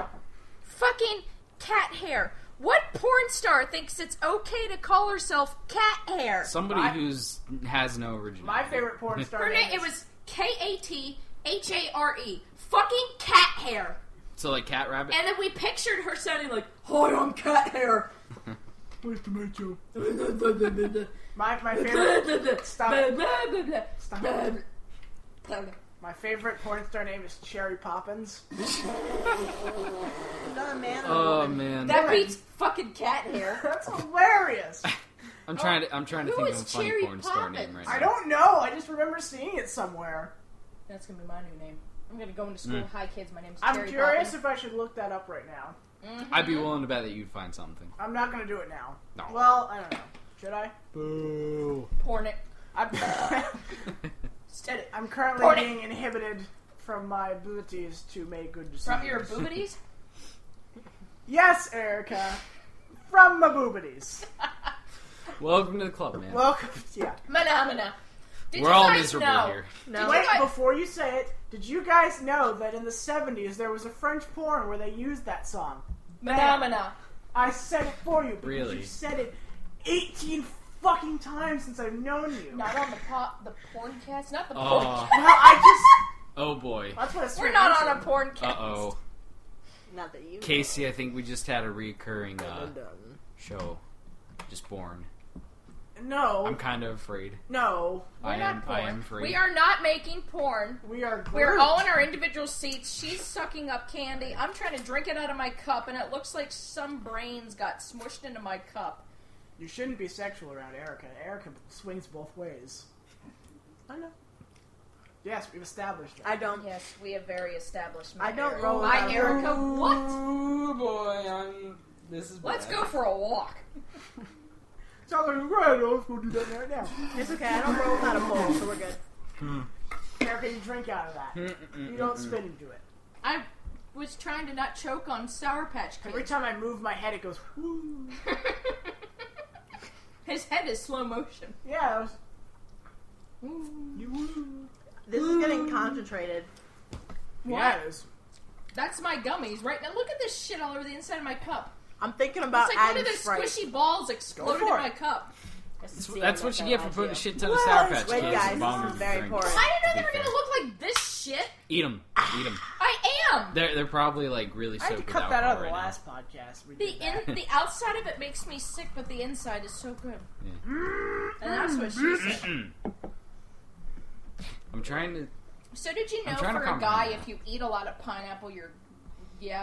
Fucking Cat Hair. What porn star thinks it's okay to call herself Cat Hair? Somebody My- who's has no originality. My favorite porn star. Her name, it was Kathare. Fucking Cat Hair. So like Cat Rabbit. And then we pictured her sounding like, "Hi, I'm Cat Hair." Nice to meet you. My favorite. Stop it. Stop it. My favorite porn star name is Cherry Poppins. Is that a man or a Oh woman? man, That beats fucking Cat Hair. That's hilarious. I'm trying to Who think is of a funny Cherry porn star Poppins? name right I now. don't know. I just remember seeing it somewhere. That's gonna be my new name. I'm gonna go into school. Hi, kids. My name's I'm Cherry curious Poppins. if I should look that up right now. I'd be willing to bet that you'd find something. I'm not going to do it now. No. Well, I don't know. Should I? Boo. Porn it. I'm, Instead it. I'm currently Porn it. being inhibited from my abilities to make good decisions. From your boobities? Yes, Erica. From my boobities. Welcome to the club, man. Welcome. Yeah. Phenomena. Did We're you all guys miserable know? here. No. Wait, guys- before you say it, did you guys know that in the 70s there was a French porn where they used that song? Phenomena. I said it for you because Really? you said it 18 fucking times since I've known you. Not on the porncast. Not the Oh. porn. Well, I Oh boy. just... That's what it's We're not on a porncast. Uh-oh. Not that you. Casey, I think we just had a recurring Done. show. Just born. No. I'm kind of afraid. No. We're I not am porn. afraid. We are not making porn. We are We're Groot. all in our individual seats. She's sucking up candy. I'm trying to drink it out of my cup, and it looks like some brains got smushed into my cup. You shouldn't be sexual around Erica. Erica swings both ways. I know. Yes, we've established that. I don't. Yes, we have very established. I don't roll My without a Erica, what? Oh boy, this is Let's go for a walk. Sounds like a great idea. Let's go do that right now. It's okay. I don't roll without a pole, so we're good. Erica, you drink out of that. You don't spit into it. I was trying to not choke on Sour Patch Every Kids. time I move my head, it goes, whoo. His head is slow motion. Yeah, it was, This is getting concentrated. yeah, it is. That's my gummies right now. Look at this shit all over the inside of my cup. I'm thinking about It's like one adding of those Sprite. squishy balls exploded in for my it. cup. That's what you get for putting a shit ton of Well, Sour it's Patch wait, Kids guys, and this bombing is very drinks. porous. I didn't know To they be were fair. gonna look like this shit. Eat them. I am. They're probably like really I had to soaked with cut that out of the alcohol right last podcast. We did that. The outside of it makes me sick, but the inside is so good. now. And that's what she said. I'm trying to. So did you know I'm for trying to a guy, comprehend if you eat a lot of pineapple, you're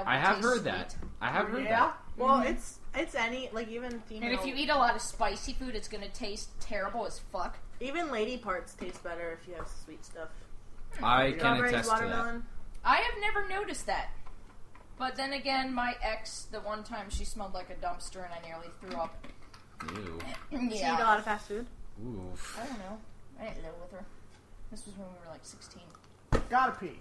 I have taste heard sweet. that. I have heard Yeah. that. Well, it's any like even female. And if you eat a lot of spicy food, it's gonna taste terrible as fuck. even lady parts taste better if you have sweet stuff. I can Strawberries, attest to that. watermelon. I have never noticed that. But then again, my ex, the one time she smelled like a dumpster and I nearly threw up. Ew. Do you eat a Yeah. lot of fast food? Oof. I don't know. I didn't live with her. This was when we were like 16. Gotta pee.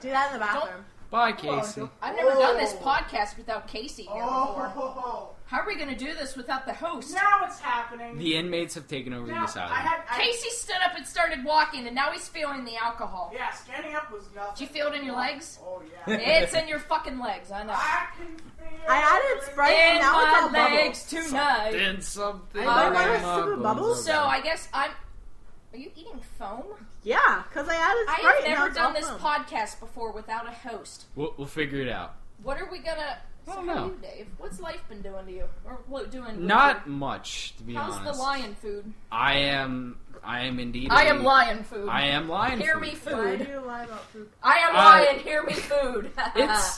Do that in the bathroom. Bye, Casey. I've never done this Oh. podcast without Casey here before. Oh, How are we going to do this without the host? now it's happening. The inmates have taken over Now, this island. Casey stood up and started walking, and now he's feeling the alcohol. Yeah, standing up was nothing. Did you feel it in your legs? Oh yeah. It's in your fucking legs, I know. I can feel I added it. Sprite and In now it's all my legs bubbles. tonight. Did something. I know, in right? my Stupid bubbles. bones. So I guess I'm... Are you eating foam? Yeah, because I added I Sprite have and now never it's done all this foam. podcast before without a host. We'll figure it out. What are we gonna... I So don't how know. are you, Dave? What's life been doing to you? Or what doing with Not you? much, to be How's honest. the lion food? I am indeed. I am lion food. I am lion. Hear food. me Why do food. you lie about food? I am lion, hear me food.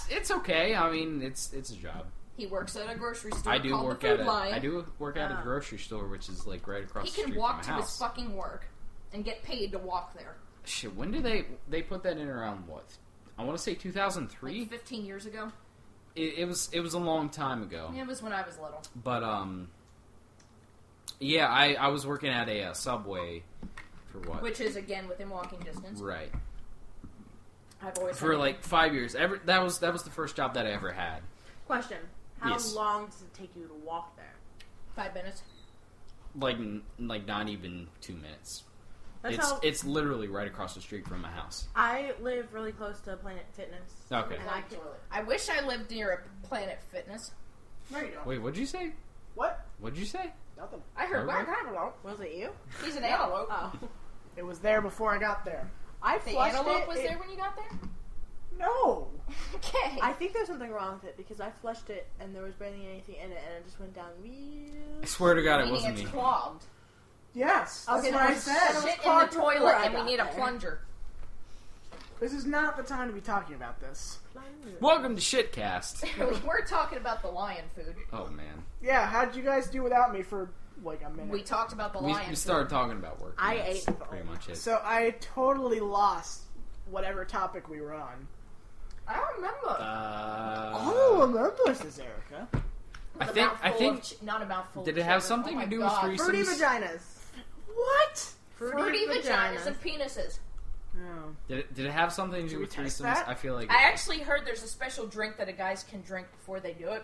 It's okay. I mean, it's a job. He works at a grocery store I do called work the Food at Lion. I do work at a Ah. grocery store, which is like right across He the can street walk from to my his house. fucking work and get paid to walk there. Shit, when did they put that in around what? I want to say 2003. Like 15 years ago. It was a long time ago. It was when I was little. But yeah, I was working at a Subway for what? Which is, again, within walking distance. Right. I've always For had like 5 years. That was the first job that I ever had. Question. How Yes. long does it take you to walk there? 5 minutes. Like not even 2 minutes. That's It's how it's literally right across the street from my house. I live really close to Planet Fitness. Okay. And I can, I wish I lived near a Planet Fitness. No, you don't. Wait, what'd you say? What? What'd you say? Nothing. I heard Okay. black antelope. was it you? He's an antelope. Oh. It was there before I got there. I The flushed antelope it. was there when you got there? No. Okay. I think there's something wrong with it because I flushed it and there was barely anything in it and it just went down real. I swear to God, it Meaning wasn't it's me. clogged. Yes. That's Okay, what then I it's said. shit Shit in the clogged before toilet, I and we got need a there. plunger. This is not the time to be talking about this. Welcome to Shitcast. We're talking about the lion food. Oh man, Yeah, how'd you guys do without me for like a minute? We talked about the we lion started food. talking about work. I That's ate pretty much it. So I totally lost whatever topic we were on. I don't remember. Oh, remember, says Erica. I think. Not a mouthful. Did of it have sugar. something Oh to my do God. with Fruity threesomes? vaginas. What? Fruity vaginas and penises. No. Did it have something to Should do we with test threesomes? that? I feel like. I actually heard there's a special drink that guys can drink before they do it,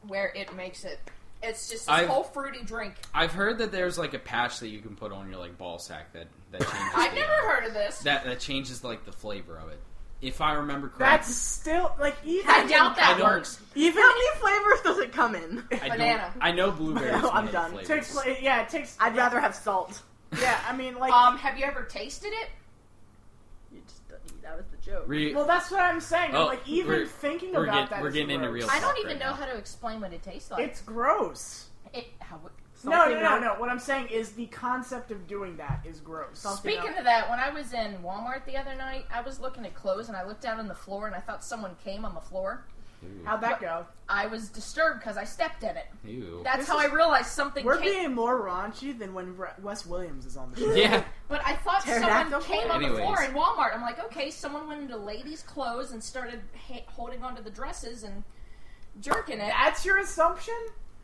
where it makes it. It's just this whole fruity drink. I've heard that there's like a patch that you can put on your like ball sack that changes. I've the, never heard of this. that changes like the flavor of it. If I remember correctly. That's still like even. I doubt that I don't- works. Even How many flavors does it come in? I banana. I know blueberries. No, I'm may have done. flavors. takes yeah, it takes. I'd rather have salt. Yeah, I mean like. Have you ever tasted it? You just that was the joke. Well, that's what I'm saying. Oh, like even we're- thinking we're about get- that. we're is getting into gross. real I don't Fuck even right know now. how to explain what it tastes like. It's gross. Salty No. nut. What I'm saying is the concept of doing that is gross. Speaking of that, when I was in Walmart the other night, I was looking at clothes and I looked down on the floor and I thought someone came on the floor. How'd that go? I was disturbed because I stepped in it. Ew. That's This how is- I realized something We're came. being more raunchy than when Wes Williams is on the show. Yeah. But I thought someone Pterodactyl came on the Anyways. floor in Walmart. I'm like, okay, someone went into ladies' clothes and started holding onto the dresses and jerking it. That's your assumption?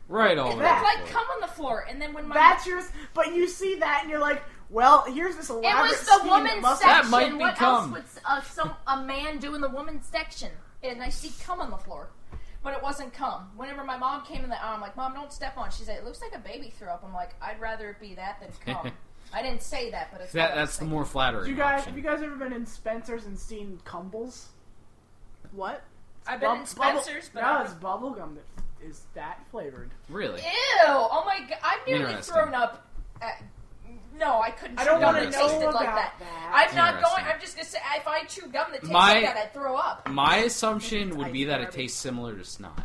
Right It on. looked that. like come on the floor, and then when my That's your. But you see that and you're like, well, here's this it elaborate was the scheme that woman's must- That section. might What become- else would a man do in the woman's section? And I see cum on the floor, but it wasn't cum. Whenever my mom came in the aisle, I'm like, Mom, don't step on. She said, it looks like a baby threw up. I'm like, I'd rather it be that than cum. I didn't say that, but it's what I was That's the thinking. more flattering. You guys, option. have you guys ever been in Spencer's and seen Cumbles? What? I've been in Spencer's, but no, I it's bubble gum that is that flavored. Really? Ew! Oh my god, I've nearly Interesting. thrown up. No, I couldn't I chew don't gum want that to know tasted about like that. that. I'm not going. Interesting. I'm just gonna say if I chew gum that tastes My- like that, I'd throw up. My assumption would be that it garbage. tastes similar to snot.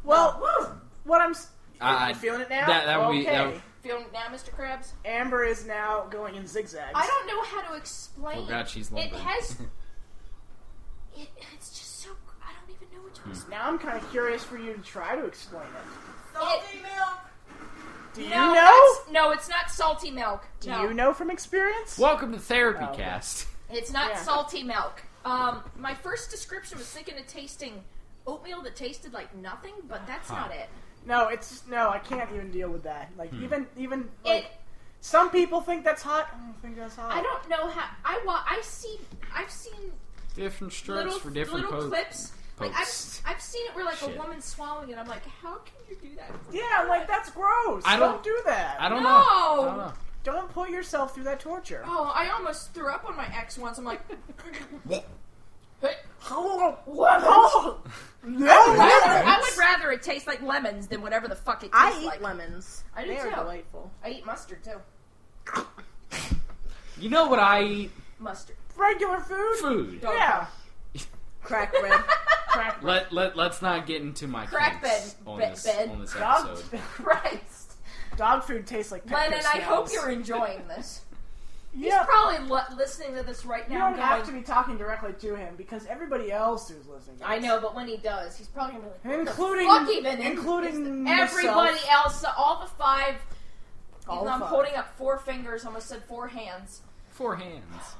Well, what I'm... You I- feeling it now? that would be- okay. that would- Feeling it now, Mr. Krabs? Amber is now going in zigzags. I don't know how to explain. Oh god, she's It lumbering. has. It's just so. I don't even know what to explain. Now I'm kind of curious for you to try to explain it. Salty milk. Do you No, know? no, it's not salty milk. Do No. you know from experience? Welcome to Therapy Oh, okay. Cast. It's not Yeah. salty milk. My first description was thinking of tasting oatmeal that tasted like nothing, but that's Huh. not it. No, I can't even deal with that. Like even like It. some people think that's hot. I don't think that's hot. I don't know how. I've seen Different strokes little for different little pokes. clips. Like Pokes. I've seen it where like Shit. a woman's swallowing it. I'm like, how can you do that? Yeah, like that's gross. I don't don't- do that. I don't No! know. I don't know. Don't put yourself through that torture. Oh, I almost threw up on my ex once. I'm like, hey, Oh, no, I would rather it taste like lemons than whatever the fuck it tastes I eat like. lemons. I do they too. are delightful. I eat mustard too. You know what I eat? Mustard. regular food. Food. Yeah, Crack bread. crack. Let's not get into my Crack kinks bed- on bed- this bed. on this Dog, episode. Christ. dog food tastes like pepper Lennon, I hope smells. you're enjoying this. Yeah, He's probably listening to this right you now. don't have to going, be talking directly to him because everybody else who's listening. To I this, know, but when he does, he's probably gonna be like, including fuck even including everybody myself. else, all the five. All Even the I'm five. holding up 4 fingers. Almost said 4 hands. 4 hands.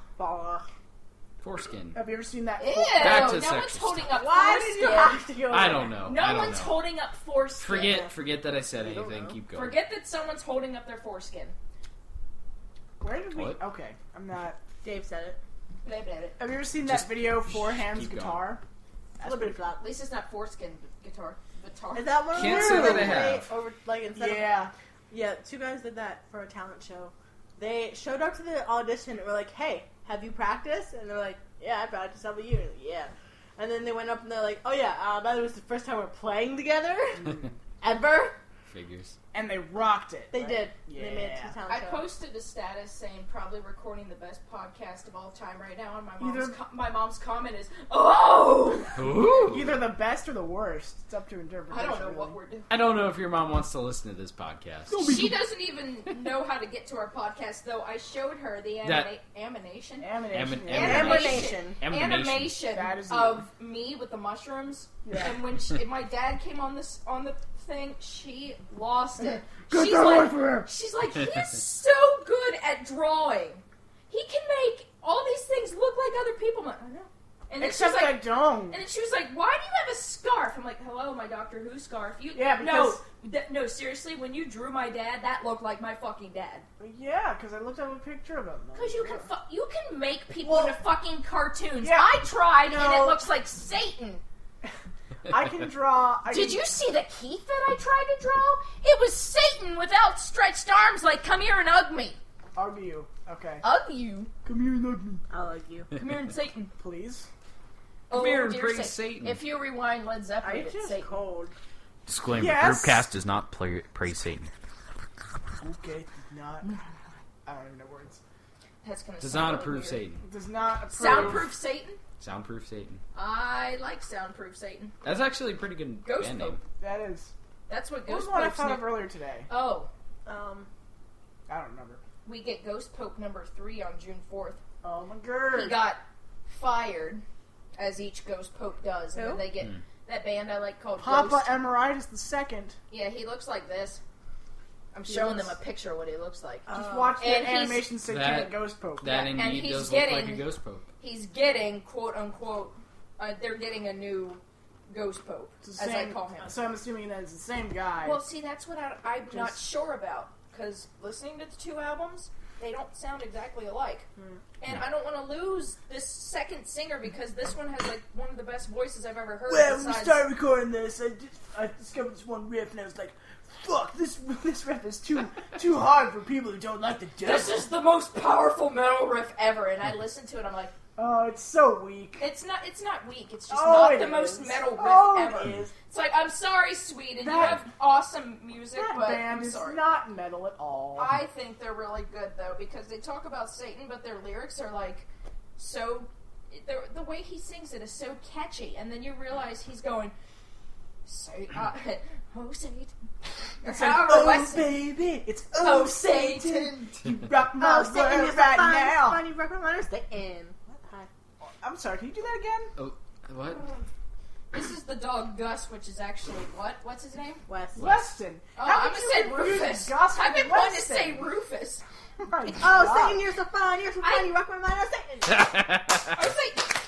Foreskin. Have you ever seen that? Ew! Back to No sexual one's holding stuff. up Why foreskin. did you have to go I there? don't know. No I don't one's know. holding up foreskin. Forget that I said You don't anything. know. Keep going. Forget that someone's holding up their foreskin. Where did we? What? Okay, I'm not. Dave said it. Blah, blah, blah. Have you ever seen Just that video? 4 hands keep going. guitar. A little bit of flop. At least it's not foreskin guitar. Guitar. Is that one of Can't those say where that I they play have. over like instead of Yeah. yeah, 2 guys did that for a talent show. They showed up to the audition and were like, "Hey, have you practiced?" And they're like, "Yeah, I practiced. How about you?" And they're like, yeah. And then they went up and they're like, "Oh yeah, that was the first time we're playing together ever." Figures. And they rocked it. They right? did. Yeah. They made it to the talent I show. posted a status saying probably recording the best podcast of all time right now, and Either- my mom's comment is, "Oh, Ooh. Either the best or the worst. It's up to interpretation. I don't know really. what we're doing." I don't know if your mom wants to listen to this podcast. She doesn't even know how to get to our podcast, though. I showed her the animation. Animation. Animation. Animation That is of me with the mushrooms, Yeah. and when my dad came on the thing, she lost it. Get She's that like, away from her. she's like, he's so good at drawing. He can make all these things look like other people. I'm like, I know. And then Except she's I like, don't. and then she was like, "Why do you have a scarf?" I'm like, "Hello, my Doctor Who scarf." Yeah, because- no, seriously. When you drew my dad, that looked like my fucking dad. Yeah, because I looked at a picture of him. Because you can make people Well, into fucking cartoons. yeah, I tried, and no. it looks like Satan. I can draw. Did you see the Keith that I tried to draw? It was Satan with outstretched arms, like, "Come here and hug me." Hug you. Okay. Hug you. Come here and hug me, I like you. Come here and Satan. please. Come here and dear praise Satan. If you rewind Led Zeppelin, I it's just Satan. cold. Disclaimer: Yes. GroupCast does not praise Satan. Okay, not. I don't even know words. That's gonna Does sound not really approve weird. Satan. It does not approve. Soundproof Satan? Soundproof Satan. I like Soundproof Satan. That's actually a pretty good Ghost band Pope. name. That is. That's what What was Ghost the one I Pope's thought name. of earlier today? Oh, I don't remember. we get Ghost Pope number 3 on June 4th. Oh my He god. got fired, as each Ghost Pope does, and Who? then they get that band I like called Papa Ghost. Emeritus the second. Yeah, he looks like this. I'm He showing looks- them a picture of what he looks like. Just watch the And he's- animation satanic That- Ghost Pope. That Yeah, and indeed he's does look like getting- a ghost pope. He's getting, quote unquote, they're getting a new Ghost Pope, It's as the I same, call him. So I'm assuming that it's the same guy. Well, see, that's what I'm not Just- sure about, because listening to the 2 albums, they don't sound exactly alike. And I don't want to lose this second singer because this one has like one of the best voices I've ever heard. Well, when we besides- started recording this, I discovered this one riff, and I was like, "Fuck, this riff is too hard for people who don't like the This devil." is the most powerful metal riff ever, and I listened to it. I'm like, Oh, it's so weak. it's not weak. It's just Oh, not it the most is. metal riff Oh, ever. it is. It's like, I'm sorry, Sweden, you That- have awesome music, That but band I'm is sorry. not metal at all. I think they're really good though because they talk about Satan, but their lyrics are like so. The way he sings it is so catchy, and then you realize he's going, "Oh Satan." It's like, However, oh Wes- baby, it's Oh, Satan. Satan. You rock my Oh, Satan world is right fun, now. funny, rock my mind, Satan. Hi. I'm sorry, can you do that again? Oh, what? This is the dog Gus, which is actually what? What's his name? West. Weston. Oh, How I'm could gonna say you confuse Rufus. Gus I've with been wanting to Weston? say Rufus. My Oh, God. Satan, you're so fun, you're so funny, rock my mind, oh, Satan. I was like,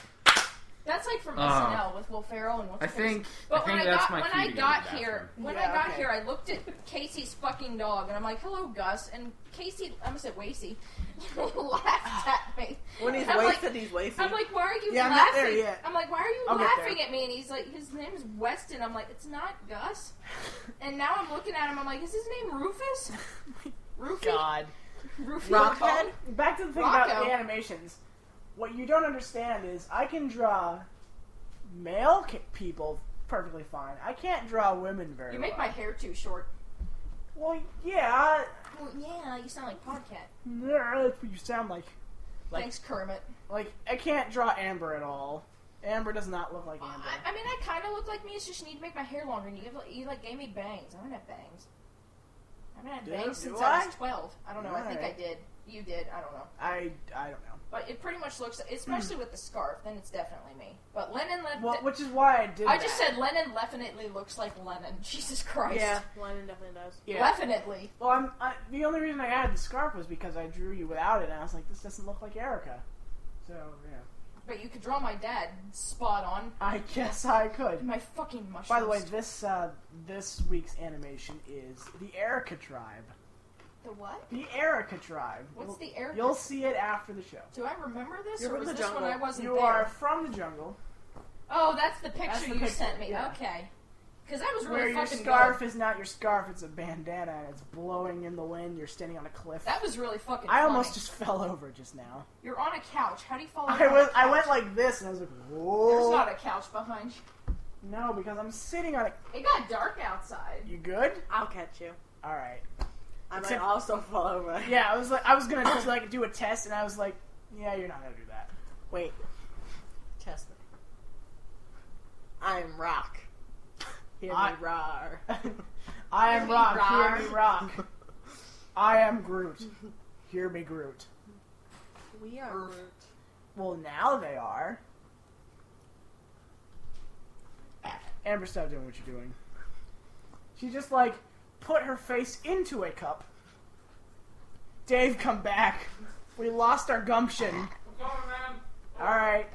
that's like from SNL with Will Ferrell and what's I think But when that's I got my when cue I to go got to the here, bathroom. Yeah, okay. I looked at Casey's fucking dog, and I'm like, "Hello, Gus." And Casey, I almost said Wasey, laughed at me. When he's I'm wasted, like, he's wasted. I'm like, "Why are you Yeah, I'm not laughing?" there yet. I'm like, "Why are you I'll get laughing there. at me?" And he's like, "His name is Weston." I'm like, "It's not Gus." And now I'm looking at him. I'm like, "Is his name Rufus?" Rufy. God. Rufy. Rockhead? Back to the thing Rocco. about the animations. What you don't understand is I can draw male people perfectly fine. I can't draw women very You well. make my hair too short. Well, yeah. Well, yeah, you sound like Podcat. That's what you sound like. Thanks, Kermit. Like, I can't draw Amber at all. Amber does not look like Amber. I mean, I kind of look like me. It's just you need to make my hair longer. And you gave me bangs. I don't have bangs. I haven't had bangs Do since I? I was 12. I don't know. I think I Alright. did. You did. I don't know. I don't know. But it pretty much looks, especially with the scarf, then it's definitely me. But Lennon Well, which is why I did I that. just said Lennon definitely looks like Lennon. Jesus Christ. Yeah, Lennon definitely does. Yeah. Definitely. Well, the only reason I added the scarf was because I drew you without it, and I was like, this doesn't look like Erica. So, yeah. But you could draw my dad spot on. I guess I could. My fucking mushrooms. By the way, this week's animation is the Erica tribe. The what? The Erica tribe. What's the Erica? You'll see it after the show. Do I remember this, You're or from was the this when jungle. I wasn't You there? are from the jungle, Oh, that's the picture That's the you picture, sent me. yeah. Okay. Because that was where really your fucking scarf good. is not your scarf, it's a bandana, and it's blowing in the wind, you're standing on a cliff. That was really fucking I funny. almost just fell over just now. You're on a couch. How do you fall over I on a went couch? like this, and I was like, There's whoa. not a couch behind you. No, because I'm sitting on a... It got dark outside. You good? I'll catch you. Alright. I Except- might also fall over. Yeah, I was gonna just like do a test, and I was like, yeah, you're not gonna do that. Wait. Test me. I'm rock. Hear me I- roar. I am Hear me Rock, roar. hear me rock. I am Groot. Hear me Groot. We are Groot. Well, now they are. Amber, stop doing what you're doing. She just, like, put her face into a cup. Dave, come back. We lost our gumption. Alright.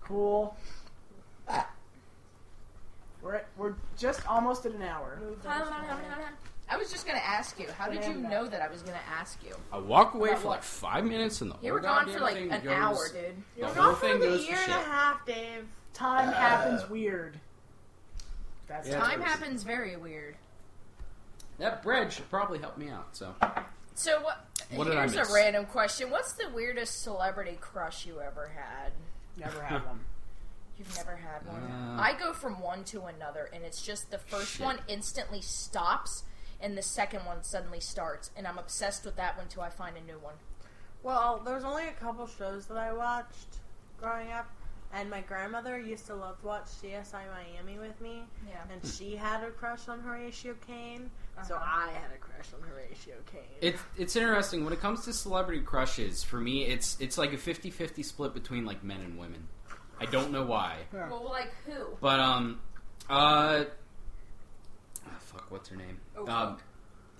Cool. We're just almost at an hour. I was just gonna ask you. How did you know that I was gonna ask you? I walk away About for what? like 5 minutes and the You whole were gone goddamn for like thing an goes, hour, dude. The You're whole not thing for a goes year to and shit. a half, Dave. Time happens weird. That's Yeah, how it Time is. happens very weird. That bread should probably help me out, so. So what? What did I Here's miss? a random question. What's the weirdest celebrity crush you ever had? Never had one. You've never had one. Uh. I go from one to another, and it's just the first Shit. one instantly stops, and the second one suddenly starts, and I'm obsessed with that one until I find a new one. Well, there was only a couple shows that I watched growing up, and my grandmother used to love to watch CSI Miami with me, Yeah. and she had a crush on Horatio Kane, so I had a crush on Horatio Kane. It's interesting. When it comes to celebrity crushes, for me, it's like a 50-50 split between like men and women. I don't know why. Yeah. Well, like who? But, fuck, what's her name? Oh, fuck.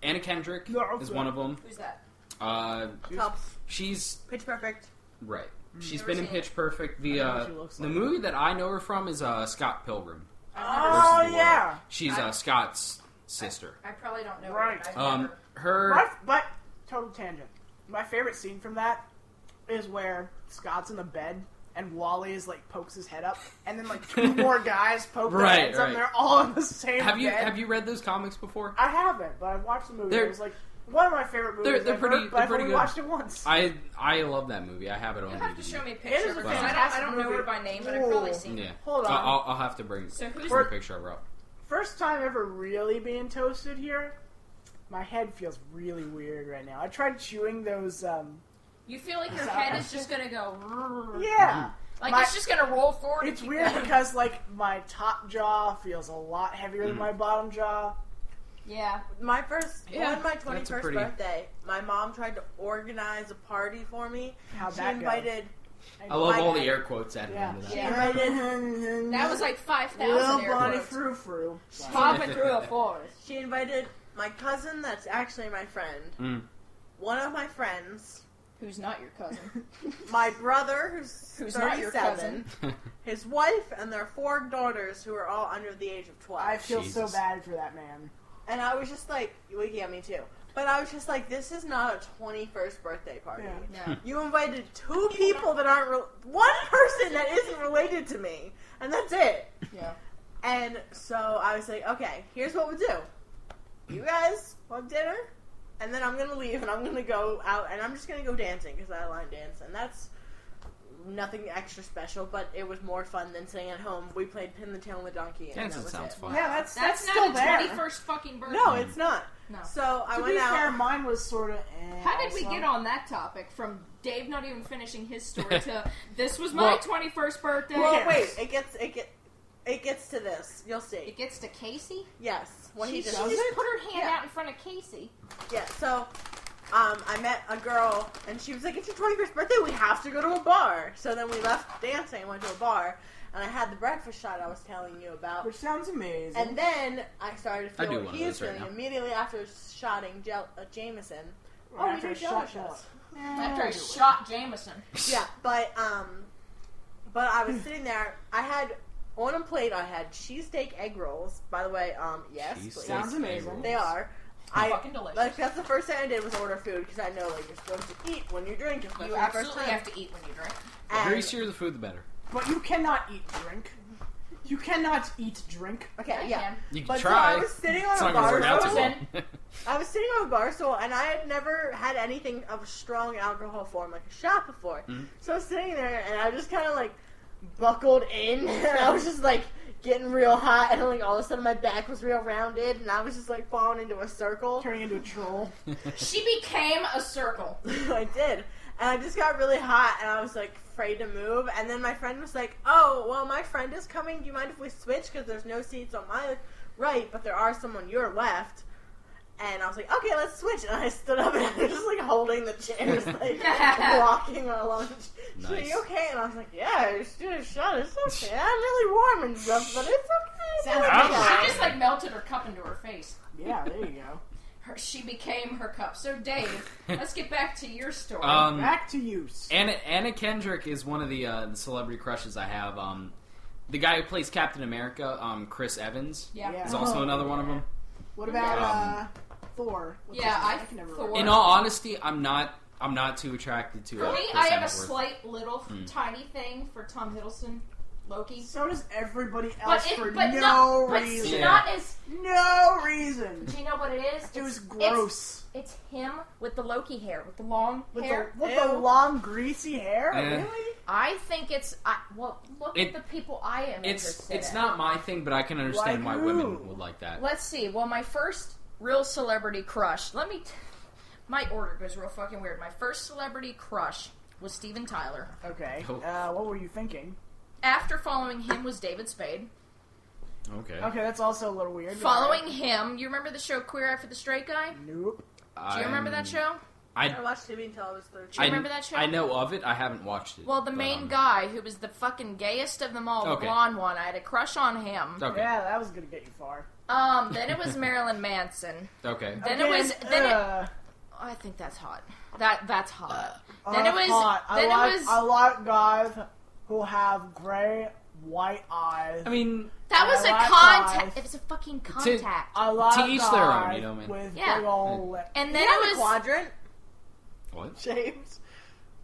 Anna Kendrick No, is fuck. one of them. Who's that? Helps. She's, Pitch Perfect. right. She's Never been in seen Pitch Perfect. I know what she looks The like. movie that I know her from is Scott Pilgrim. Oh, versus the yeah. world. She's Scott's sister. I probably don't know. Right. Her, but I've never... Her... But total tangent. My favorite scene from that is where Scott's in the bed and Wally is like pokes his head up, and then like 2 more guys poke their Right, heads up, and right. they're all in the same Have bed. you read those comics before? I haven't, but I've watched the movie. They're- It was like one of my favorite movies. they're I've pretty- heard, but they're I've pretty only good. watched it once. I love that movie. I have it on You'll have to DVD. show me a It picture is a because fantastic I don't know movie. her by name, but I've probably seen Yeah. it. Hold on. I'll have to bring So who's the picture of her up. First time ever really being toasted here. My head feels really weird right now. I tried chewing those. You feel like your head is just gonna go. Yeah. Like My- it's just gonna roll forward. It's and keep weird going. because like my top jaw feels a lot heavier than my bottom jaw. Yeah. My first, Yeah, on my that's a 21st pretty- birthday, my mom tried to organize a party for me. How'd She that go? invited, I love My- all the air quotes at the Yeah. end of that. she Yeah. invited, That was like 5,000 Little air Bonnie quotes. Frou Frou. Popping through a forest. she invited my cousin that's actually my friend, Mm. one of my friends, Who's not your cousin? my brother who's not your 37, his wife, and their 4 daughters who are all under the age of 12. I feel so Jesus. bad for that man. And I was just like, well, yeah, me too. But I was just like, this is not a 21st birthday party. Yeah. No. You invited 2 people that aren't, one person that isn't related to me, and that's it. Yeah. And so I was like, okay, here's what we'll do. You guys want dinner, and then I'm going to leave, and I'm going to go out, and I'm just going to go dancing, because I line dance, and that's nothing extra special, but it was more fun than sitting at home. We played Pin the Tail on the Donkey, and Dancing that was sounds it. fun. Yeah, that's That's still not a there. 21st fucking birthday. No, it's not. No. So I To went be out. fair, mine was sort of. How did we also. get on that topic from Dave not even finishing his story to this was my Well- 21st birthday? Well, Yes. wait, it gets to this. You'll see. It gets to Casey? Yes. When She he just does it? put her hand Yeah. out in front of Casey. Yeah, so I met a girl, and she was like, it's your 21st birthday, we have to go to a bar. So then we left dancing and went to a bar, and I had the breakfast shot I was telling you about. Which sounds amazing. And then I started to I do feel what one of he was those right feeling now. immediately after shotting Jameson. Right we after did I jello shot shots. After I shot Jameson. Yeah, but I was sitting there, I had, on a plate I had cheesesteak egg rolls. By the way, yes, Cheesesteak please. Sounds amazing. egg rolls. They are. Fucking delicious. Like, that's the first thing I did was order food, because I know, like, you're supposed to eat when you drink. Especially You the first absolutely time. have to eat when you drink. The And- greasier the food, the better. But you cannot eat drink. You cannot eat drink. Okay, I yeah. can. You can But so try. I was sitting on It's a not gonna bar work out too stool. well. I was sitting on a bar stool, and I had never had anything of a strong alcohol form, like a shot before. Mhm. So I was sitting there, and I just kind of, like, buckled in, and I was just, like, getting real hot, and, like, all of a sudden my back was real rounded, and I was just, like, falling into a circle. Turning into a troll. She became a circle. I did. And I just got really hot, and I was, like, afraid to move. And then my friend was like, oh, well, my friend is coming. Do you mind if we switch? Because there's no seats on my right, but there are some on your left. And I was like, okay, let's switch. And I stood up, and I was just, like, holding the chairs, like, walking along. She's like, Nice. you okay? And I was like, yeah, I just did a shot. It's okay. I'm really warm and stuff, but it's okay. Sounds It's good. okay." She just like melted her cup into her face. Yeah, there you go. She became her cup. So Dave, let's get back to your story. Back to use. Anna Kendrick is one of the celebrity crushes I have. The guy who plays Captain America, Chris Evans, yeah. is also another one of them. What about Thor? What's Yeah, his name? I can never Thor. remember. In all honesty, I'm not too attracted to. For me, Chris I have a Hemsworth. slight little tiny thing for Tom Hiddleston, Loki. So does everybody else for but no But reason. see, Yeah. not as. No reason. Do you know what it is? It was gross. It's him with the Loki hair, with the long With hair. the Ew. long, greasy hair? Yeah. Really? I think it's. Well, look It- at the people I am interested It's in. not my thing, but I can understand Like why who? women would like that. Let's see. Well, my first real celebrity crush. My order goes real fucking weird. My first celebrity crush was Steven Tyler. Okay. Oh. What were you thinking? After following him was David Spade. Okay. Okay, that's also a little weird. Following him, you remember the show Queer Eye for the Straight Guy? Nope. Do you remember that show? I watched TV until I was 13. Do you remember that show? I know of it. I haven't watched it. Well, the but, main guy, who was the fucking gayest of them all, the Okay. blonde one, I had a crush on him. Okay. Yeah, that was gonna get you far. Then it was Marilyn Manson. Okay. Then Again, it was. I think that's hot. That's hot. Then it was. Hot. Then it was. I like guys who have gray, white eyes. I mean, That was I a like contact. guys. It was a fucking contact. I like To each their own, guys you know, man. with Yeah. big old lips. And Then then it it was. Quadrant, what? James.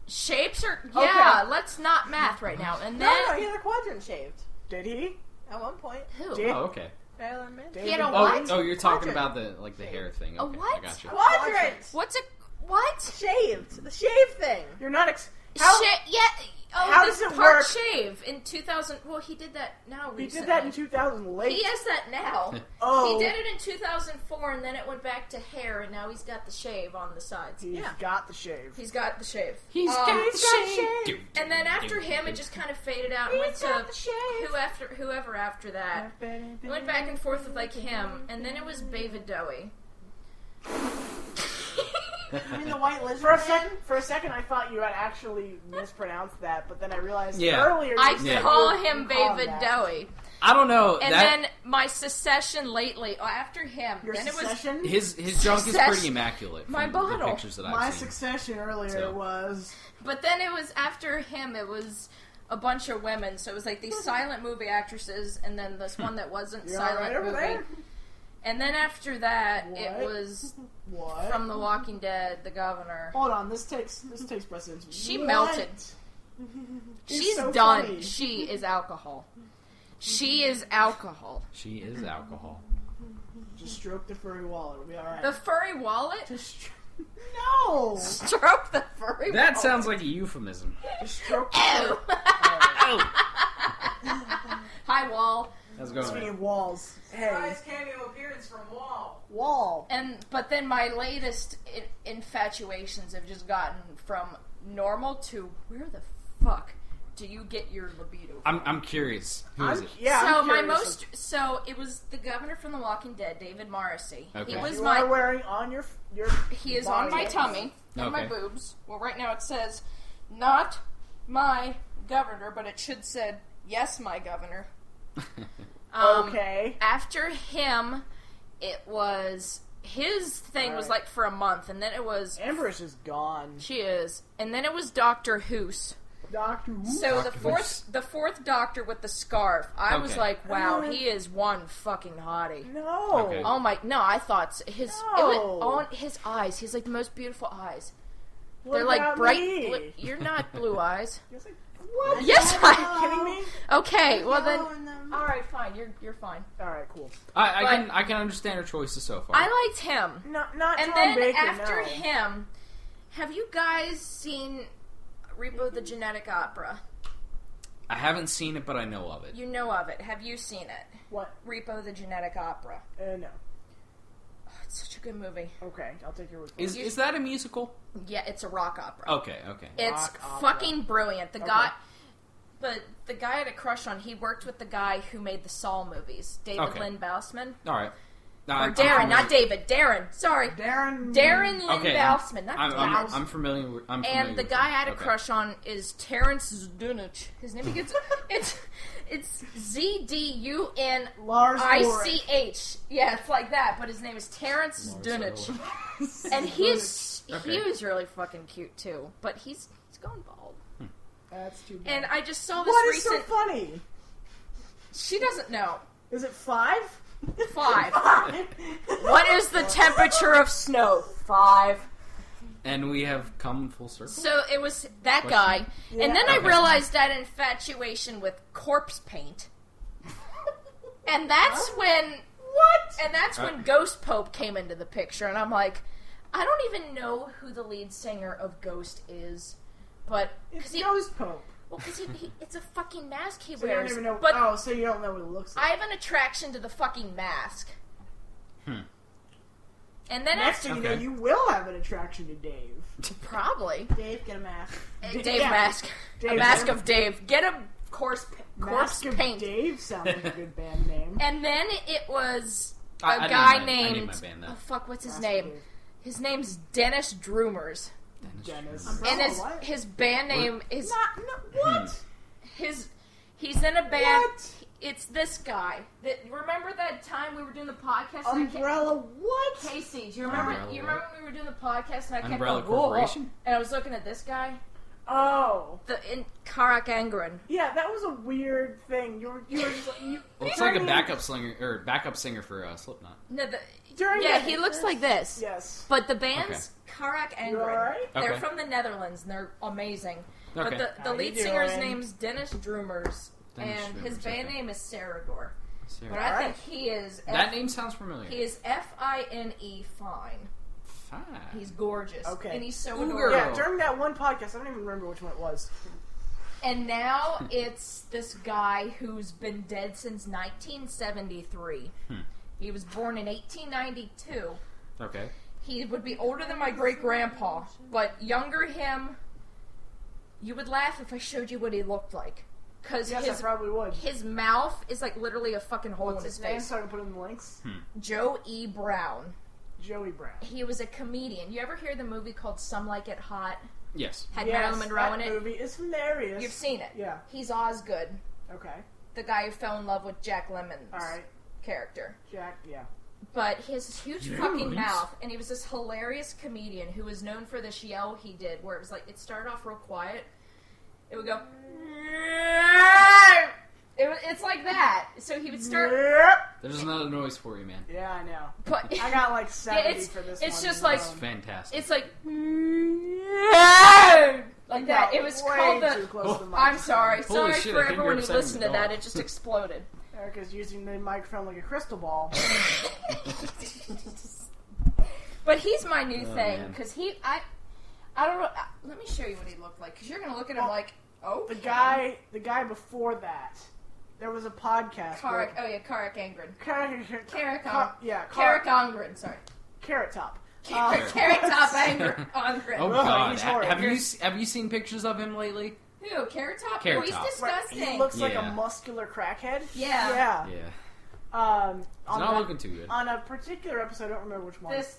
Shapes are... Yeah, Okay. let's not math right now. And No, then... he had a quadrant shaved Did he? at one point. Who? Did- Oh, okay. Fairly Mint. David He had a Bowie? what? Oh, you're talking Quadrant. about the hair thing. A Okay, what? I got you. Quadrant! What's a... What? Shaved. The shave thing. You're not. How? Yeah. Oh, how this does it part work? shave in 2000. Well, he did that now He recently. did that in 2000 late. He has that now. Oh. He did it in 2004, and then it went back to hair, and now he's got the shave on the sides. He's Yeah. got the shave. He's got the shave. He's Um, got he's got shave. And then after him, it just kind of faded out and went He's got to the shave. whoever after that. It went back and forth with like him, and then it was Bowie. You mean the white lizard For a second, I thought you had actually mispronounced that, but then I realized Yeah. earlier you I said call you him called that. Bowie. I don't know. And that then my secession lately, after him, Your then succession? his junk is Success- pretty immaculate. From My the bottle. pictures that My I've seen. succession earlier So. was... But then it was after him, it was a bunch of women. So it was like these silent movie actresses, and then this one that wasn't You silent alright over movie. there? And then after that, it What? was What? from The Walking Dead, the governor. Hold on, this takes precedence. She What? melted. He's She's so done. funny. She is alcohol. She is alcohol. She is alcohol. Just stroke the furry wallet. It'll be alright. The furry wallet? Just no! Stroke the furry wallet. That sounds like a euphemism. Just stroke the furry... Ew. Oh, Hi, Wall. how's it going? Speaking of walls, hey, cameo appearance from Wall. wall. But then my latest infatuations have just gotten from normal to where the fuck do you get your libido from? I'm curious. Who is it? Yeah, so I'm my curious. so it was the governor from The Walking Dead, David Morrissey. Okay. He was You my are wearing on your he is on my body. tummy and my Okay. boobs. Well, right now it says not my governor, but it should said yes, my governor. Okay. After him, it was his thing was Alright. like for a month, and then it was Amber's is gone. she is, and then it was Dr. Hoos. Doctor Who? So Dr. the fourth doctor with the scarf. I was Okay. like, wow, he is one fucking hottie. No. Okay. Oh my, no, I thought his No. it was on his eyes. He's like the most beautiful eyes. What They're like about bright. me? You're not blue eyes. Yes, what? Yes, Are you I. kidding me? Okay, well then. Yellow in them. All right, fine. You're fine. All right, cool. I can understand her choices so far. I liked him. Not And Tom then Baker, after no. him, have you guys seen Repo the Genetic Opera? I haven't seen it, but I know of it. You know of it. Have you seen it? What? Repo the Genetic Opera. No. Oh, it's such a good movie. Okay, I'll take your word for Is it. is that a musical? Yeah, it's a rock opera. Okay. It's Rock opera. fucking brilliant. The guy I had a crush on, he worked with the guy who made the Saw movies, David Okay. Lynn Bausman. All right. No, Or I'm Darren, familiar. not David. Darren. Sorry. Darren Darren Lynn Okay. Bausman, not Bausman. I'm familiar. I'm familiar And the with guy I him. had a Okay. crush on is Terrence Zdunich. His name begins it's ZDUNICH. Lars Ulrich. Yeah, it's like that, but his name is Terrence Zdunich. And he Okay. was really fucking cute too, but he's going bald. That's too bad. And I just saw this What is so recent. funny? She doesn't know. Is it 5? 5. What is the temperature of snow? 5. And we have come full circle. So it was that Question? guy, Yeah. and then I Okay. realized that infatuation with corpse paint, and that's when Right. Ghost Pope came into the picture, and I'm like, I don't even know who the lead singer of Ghost is, but It's because Ghost Pope. it's a fucking mask he So you don't wears. even know. But Oh, so you don't know what it looks like. I have an attraction to the fucking mask. And then Next thing you know, Okay. you will have an attraction to Dave. probably Dave, get a mask. Dave Yeah. mask, a Dave. mask of Dave. Get a corpse Mask of paint. Dave sounds like a good band name. And then it was a I guy named named my band that. oh fuck, what's his Mask name? of Dave. His name's Dennis Droomers, Dennis. and what? his band name is What? he's in a band. What? It's this guy. Remember that time we were doing the podcast? Umbrella what? Casey, do you remember? Umbrella You remember when we were doing the podcast and I kept Umbrella going, "Whoa," Corporation? and I was looking at this guy. Oh. Karak Angren. Yeah, that was a weird thing. You were just like, Looks like a backup singer for Slipknot. No, during he looks like this. Yes. But the band's Karak Angren. You alright? They're Okay. from the Netherlands, and they're amazing. Okay. But the How lead you singer's doing? name's Dennis Drummers, Dennis and his Drummers, band okay. name is Saragor. Sarah. But I Alright. think he is... That name sounds familiar. He is Fine fine. Fine. He's gorgeous. Okay. And he's so Ooh, adorable. girl. Yeah, during that one podcast, I don't even remember which one it was. And now it's this guy who's been dead since 1973. He was born in 1892. Okay. He would be older than my great-grandpa, but younger him, you would laugh if I showed you what he looked like. Because Yes, I probably would. his mouth is like literally a fucking hole What's in his his name? face. So I can put in the links. Joe E. Brown. Joey Brown. He was a comedian. You ever hear the movie called Some Like It Hot? Yes. Had Yes, Marilyn Monroe in that it? movie is hilarious. You've seen it. Yeah. He's Osgood, Okay. the guy who fell in love with Jack Lemmon's Alright. character. Jack, yeah. But he has this huge Jack fucking Lemmons? mouth, and he was this hilarious comedian who was known for this yell he did, where it was like, it started off real quiet. It would go... It's like that. So he would start... Yep. There's another noise for you, man. Yeah, I know. But I got like 70 it's- for this it's one. just like- Fantastic. it's like... like that. It was way called too the... close to the I'm microphone. sorry. Holy Sorry shit, for I think you're everyone who upsetting listened the to that. dog. It just exploded. Erica's using the microphone like a crystal ball. But he's my new Oh, thing, man. because I don't know... Let me show you what he looked like, because you're going to look at him Well, like, oh... The guy before that, there was a podcast. Karak Angren. Carrot Angren, sorry. Carrot Top. Carrot Top Angren. Oh Ugh, God! he's horrid. Have you seen pictures of him lately? Who? Carrot Top? Carrot Oh, he's Top. Right, disgusting. he looks like Yeah. a muscular crackhead. Yeah. Yeah. Yeah. He's He's not looking too good. On a particular episode, I don't remember which one. This,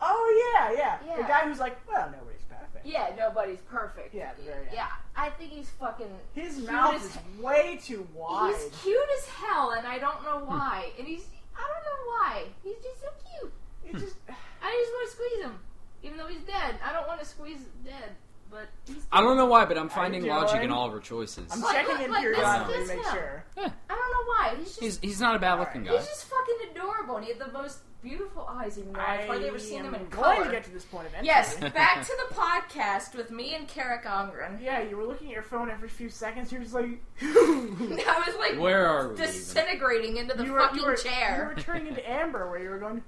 Oh yeah. The Yeah. guy who's like, well, nobody's perfect. yeah, nobody's perfect. Yeah, at the very end. Yeah, I think he's fucking... His cute mouth as- is way too wide. He's cute as hell, and I don't know why. And I don't know why. He's just so cute. It just, I just want to squeeze him. Even though he's dead. I don't want to squeeze dead, but he's I don't know why, but I'm How you finding logic in doing? all of her choices. I'm Like, checking look, in like, periodically this to make him. sure. I don't know why. He's not a bad looking guy. He's just fucking adorable, and he had the most beautiful eyes, even though I've hardly ever seen him in going color. to get to this point eventually. Yes, back to the podcast with me and Karak Angren. Yeah, you were looking at your phone every few seconds. You're just like, I was like Where are we? even? disintegrating into the you fucking were chair. turning into amber, where you were going.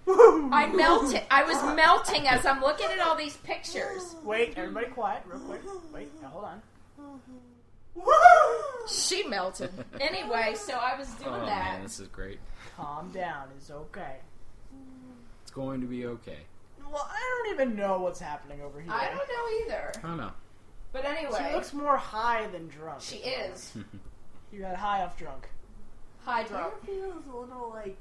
I melted. I was melting as I'm looking at all these pictures. Wait, everybody, quiet, real quick. Wait, now hold on. She melted. Anyway, so I was doing Oh that. man, this is great. Calm down. It's okay. It's going to be okay. Well, I don't even know what's happening over here. I don't know either. I don't know. But anyway, She looks more high than drunk. she is You got high off drunk. high drunk. It feels a little like.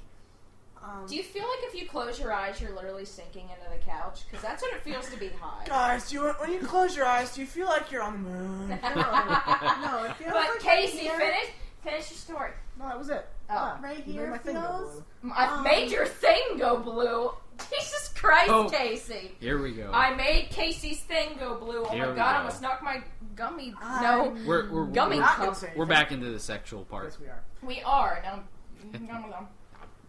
Do you feel like if you close your eyes, you're literally sinking into the couch? Because that's what it feels to be high. Guys, when you close your eyes, do you feel like you're on the moon? No, it feels But like Casey, right here, finish your story. No, that was it. Oh. Right You made here my thing go feels. blue. I made your thing go blue. Jesus Christ, Oh. Casey. Here we go. I made Casey's thing go blue. Oh Here my we god, I go. almost knocked my gummy. I'm No, We're Gummy not cup. gonna say we're anything. back into the sexual part. Yes, we are. we are. Now,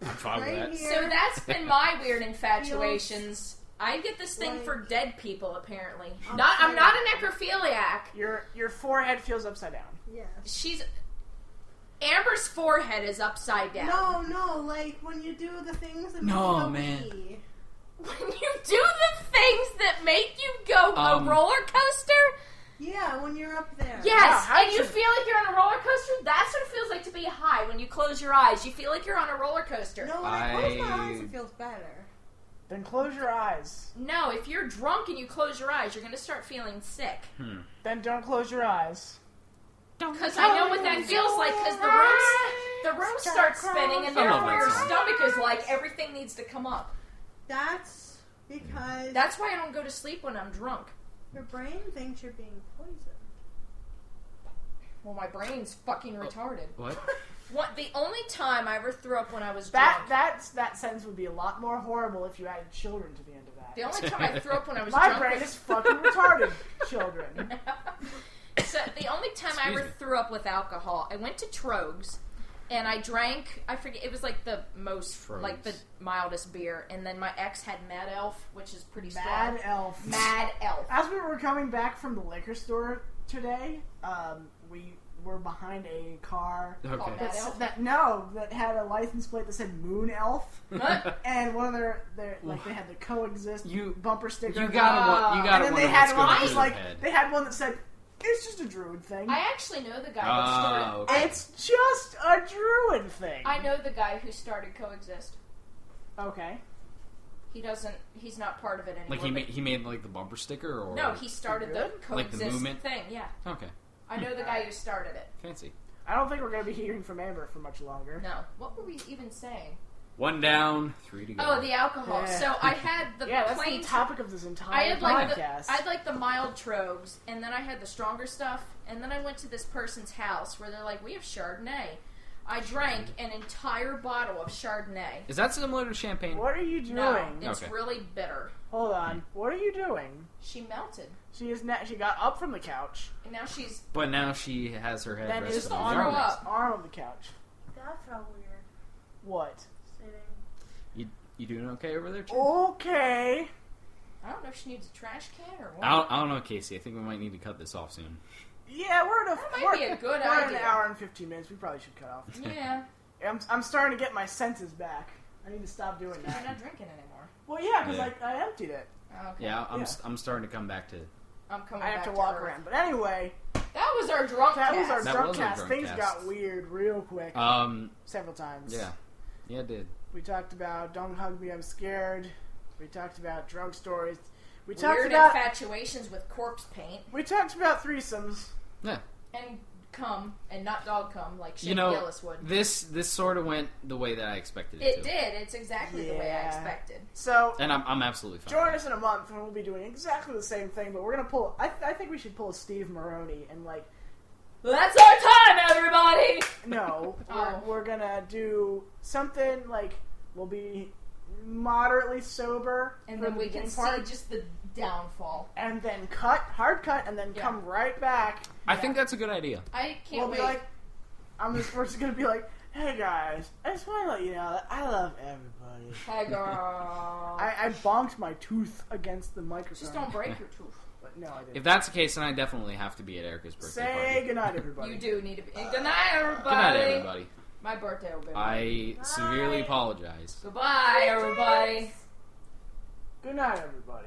I'm fine with Right that. here. so that's been my weird infatuations. I get this thing like- for dead people, apparently. I'm I'm not a sorry. necrophiliac. Your forehead feels upside down. Yes. She's Amber's forehead is upside down. No, like when you do the things that No, make you man. go wee. When you do the things that make you go a roller coaster, Yeah, when you're up there. yes, how and you should- feel like you're on a roller coaster. That's what it feels like to be high. When you close your eyes, you feel like you're on a roller coaster. No, when I close my eyes, it feels better. Then close your eyes. No, if you're drunk and you close your eyes, you're going to start feeling sick. Then don't close your eyes. Because I know what that feels like. Because the room starts spinning, and I love therefore that your song. stomach is like everything needs to come up. That's because That's why I don't go to sleep when I'm drunk. your brain thinks you're being poisoned. Well, my brain's fucking retarded. What? What? The only time I ever threw up when I was That drunk. that sentence would be a lot more horrible if you added children to the end of that. The only time I threw up when I was My drunk brain was... is fucking retarded, children. Excuse me. threw up with alcohol. I went to Trogs, and I drank. I forget. It was like the most, like the mildest beer. And then my ex had Mad Elf, which is pretty strong. Mad Elf. Mad Elf. As we were coming back from the liquor store today, we were behind a car Okay. Mad Elf? that had a license plate that said Moon Elf, and one of their like they had the coexist bumper sticker. You gotta and wonder then they what's had going one that through was their like head. they had one that said it's just a druid thing. I actually know the guy that started. Okay. It's just a druid thing. I know the guy who started Coexist. Okay. He's not part of it anymore. Like he made like the bumper sticker, or No, he started the Coexist Like the movement? thing. Yeah, Okay, I know the guy who started it. fancy. I don't think we're going to be hearing from Amber for much longer. No, what were we even saying? 1 down, 3 to go. Oh, the alcohol. Yeah. So I had the That's plain. the topic of this entire I had like podcast. the mild trogs, and then I had the stronger stuff, and then I went to this person's house where they're like, "We have Chardonnay." I drank an entire bottle of Chardonnay. Is that similar to champagne? What are you doing? No, it's Okay. really bitter. Hold on. What are you doing? She melted, She got up from the couch, and now she's. But now she has her head then resting is don't on on throw your arm. up. arm of the couch. That felt weird. What? Sitting. You doing okay over there, Chip? Okay. I don't know if she needs a trash can or what. I don't know, Casey. I think we might need to cut this off soon. Yeah, we're That might we're, be a good we're idea. an hour and 15 minutes. We probably should cut off. Yeah, I'm starting to get my senses back. I need to stop doing you're that. not drinking anymore. Well, yeah, because Yeah. I emptied it. Oh, okay. Yeah, Yeah. I'm starting to come back to. I'm coming. I have back to walk Earth. around. But anyway, That was our drunk. that was our That drunk was our cast. drunk Things cast. got weird real quick. Several times. Yeah, it did. We talked about Don't Hug Me, I'm Scared. We talked about drunk stories. We talked Weird about infatuations with corpse paint we talked about threesomes. Yeah. and cum and not dog cum like Shane You know, Gillis would. this sort of went the way that I expected it It to. did. It's exactly the way I Yeah. expected. So And I'm absolutely fine. join us in a month when we'll be doing exactly the same thing, but we're gonna pull. I think we should pull a Steve Maroney and like That's our time, everybody. no, Oh. we're gonna do something like we'll be moderately sober And for then the we can beginning see part, just the downfall. and then hard cut, and then Yeah. come right back. I think that's a good idea. I can't We'll wait. be like, we're just gonna be like, hey guys, I just want to let you know that I love everybody. Hey, girl. I bonked my tooth against the microphone. Just don't break your tooth. But no, I didn't. If that's the case, then I definitely have to be at Erica's birthday Say party. goodnight, everybody. You do need to be. Good night, everybody. Good night, everybody. My birthday will be. I severely apologize. Goodbye, everybody. Good night, everybody.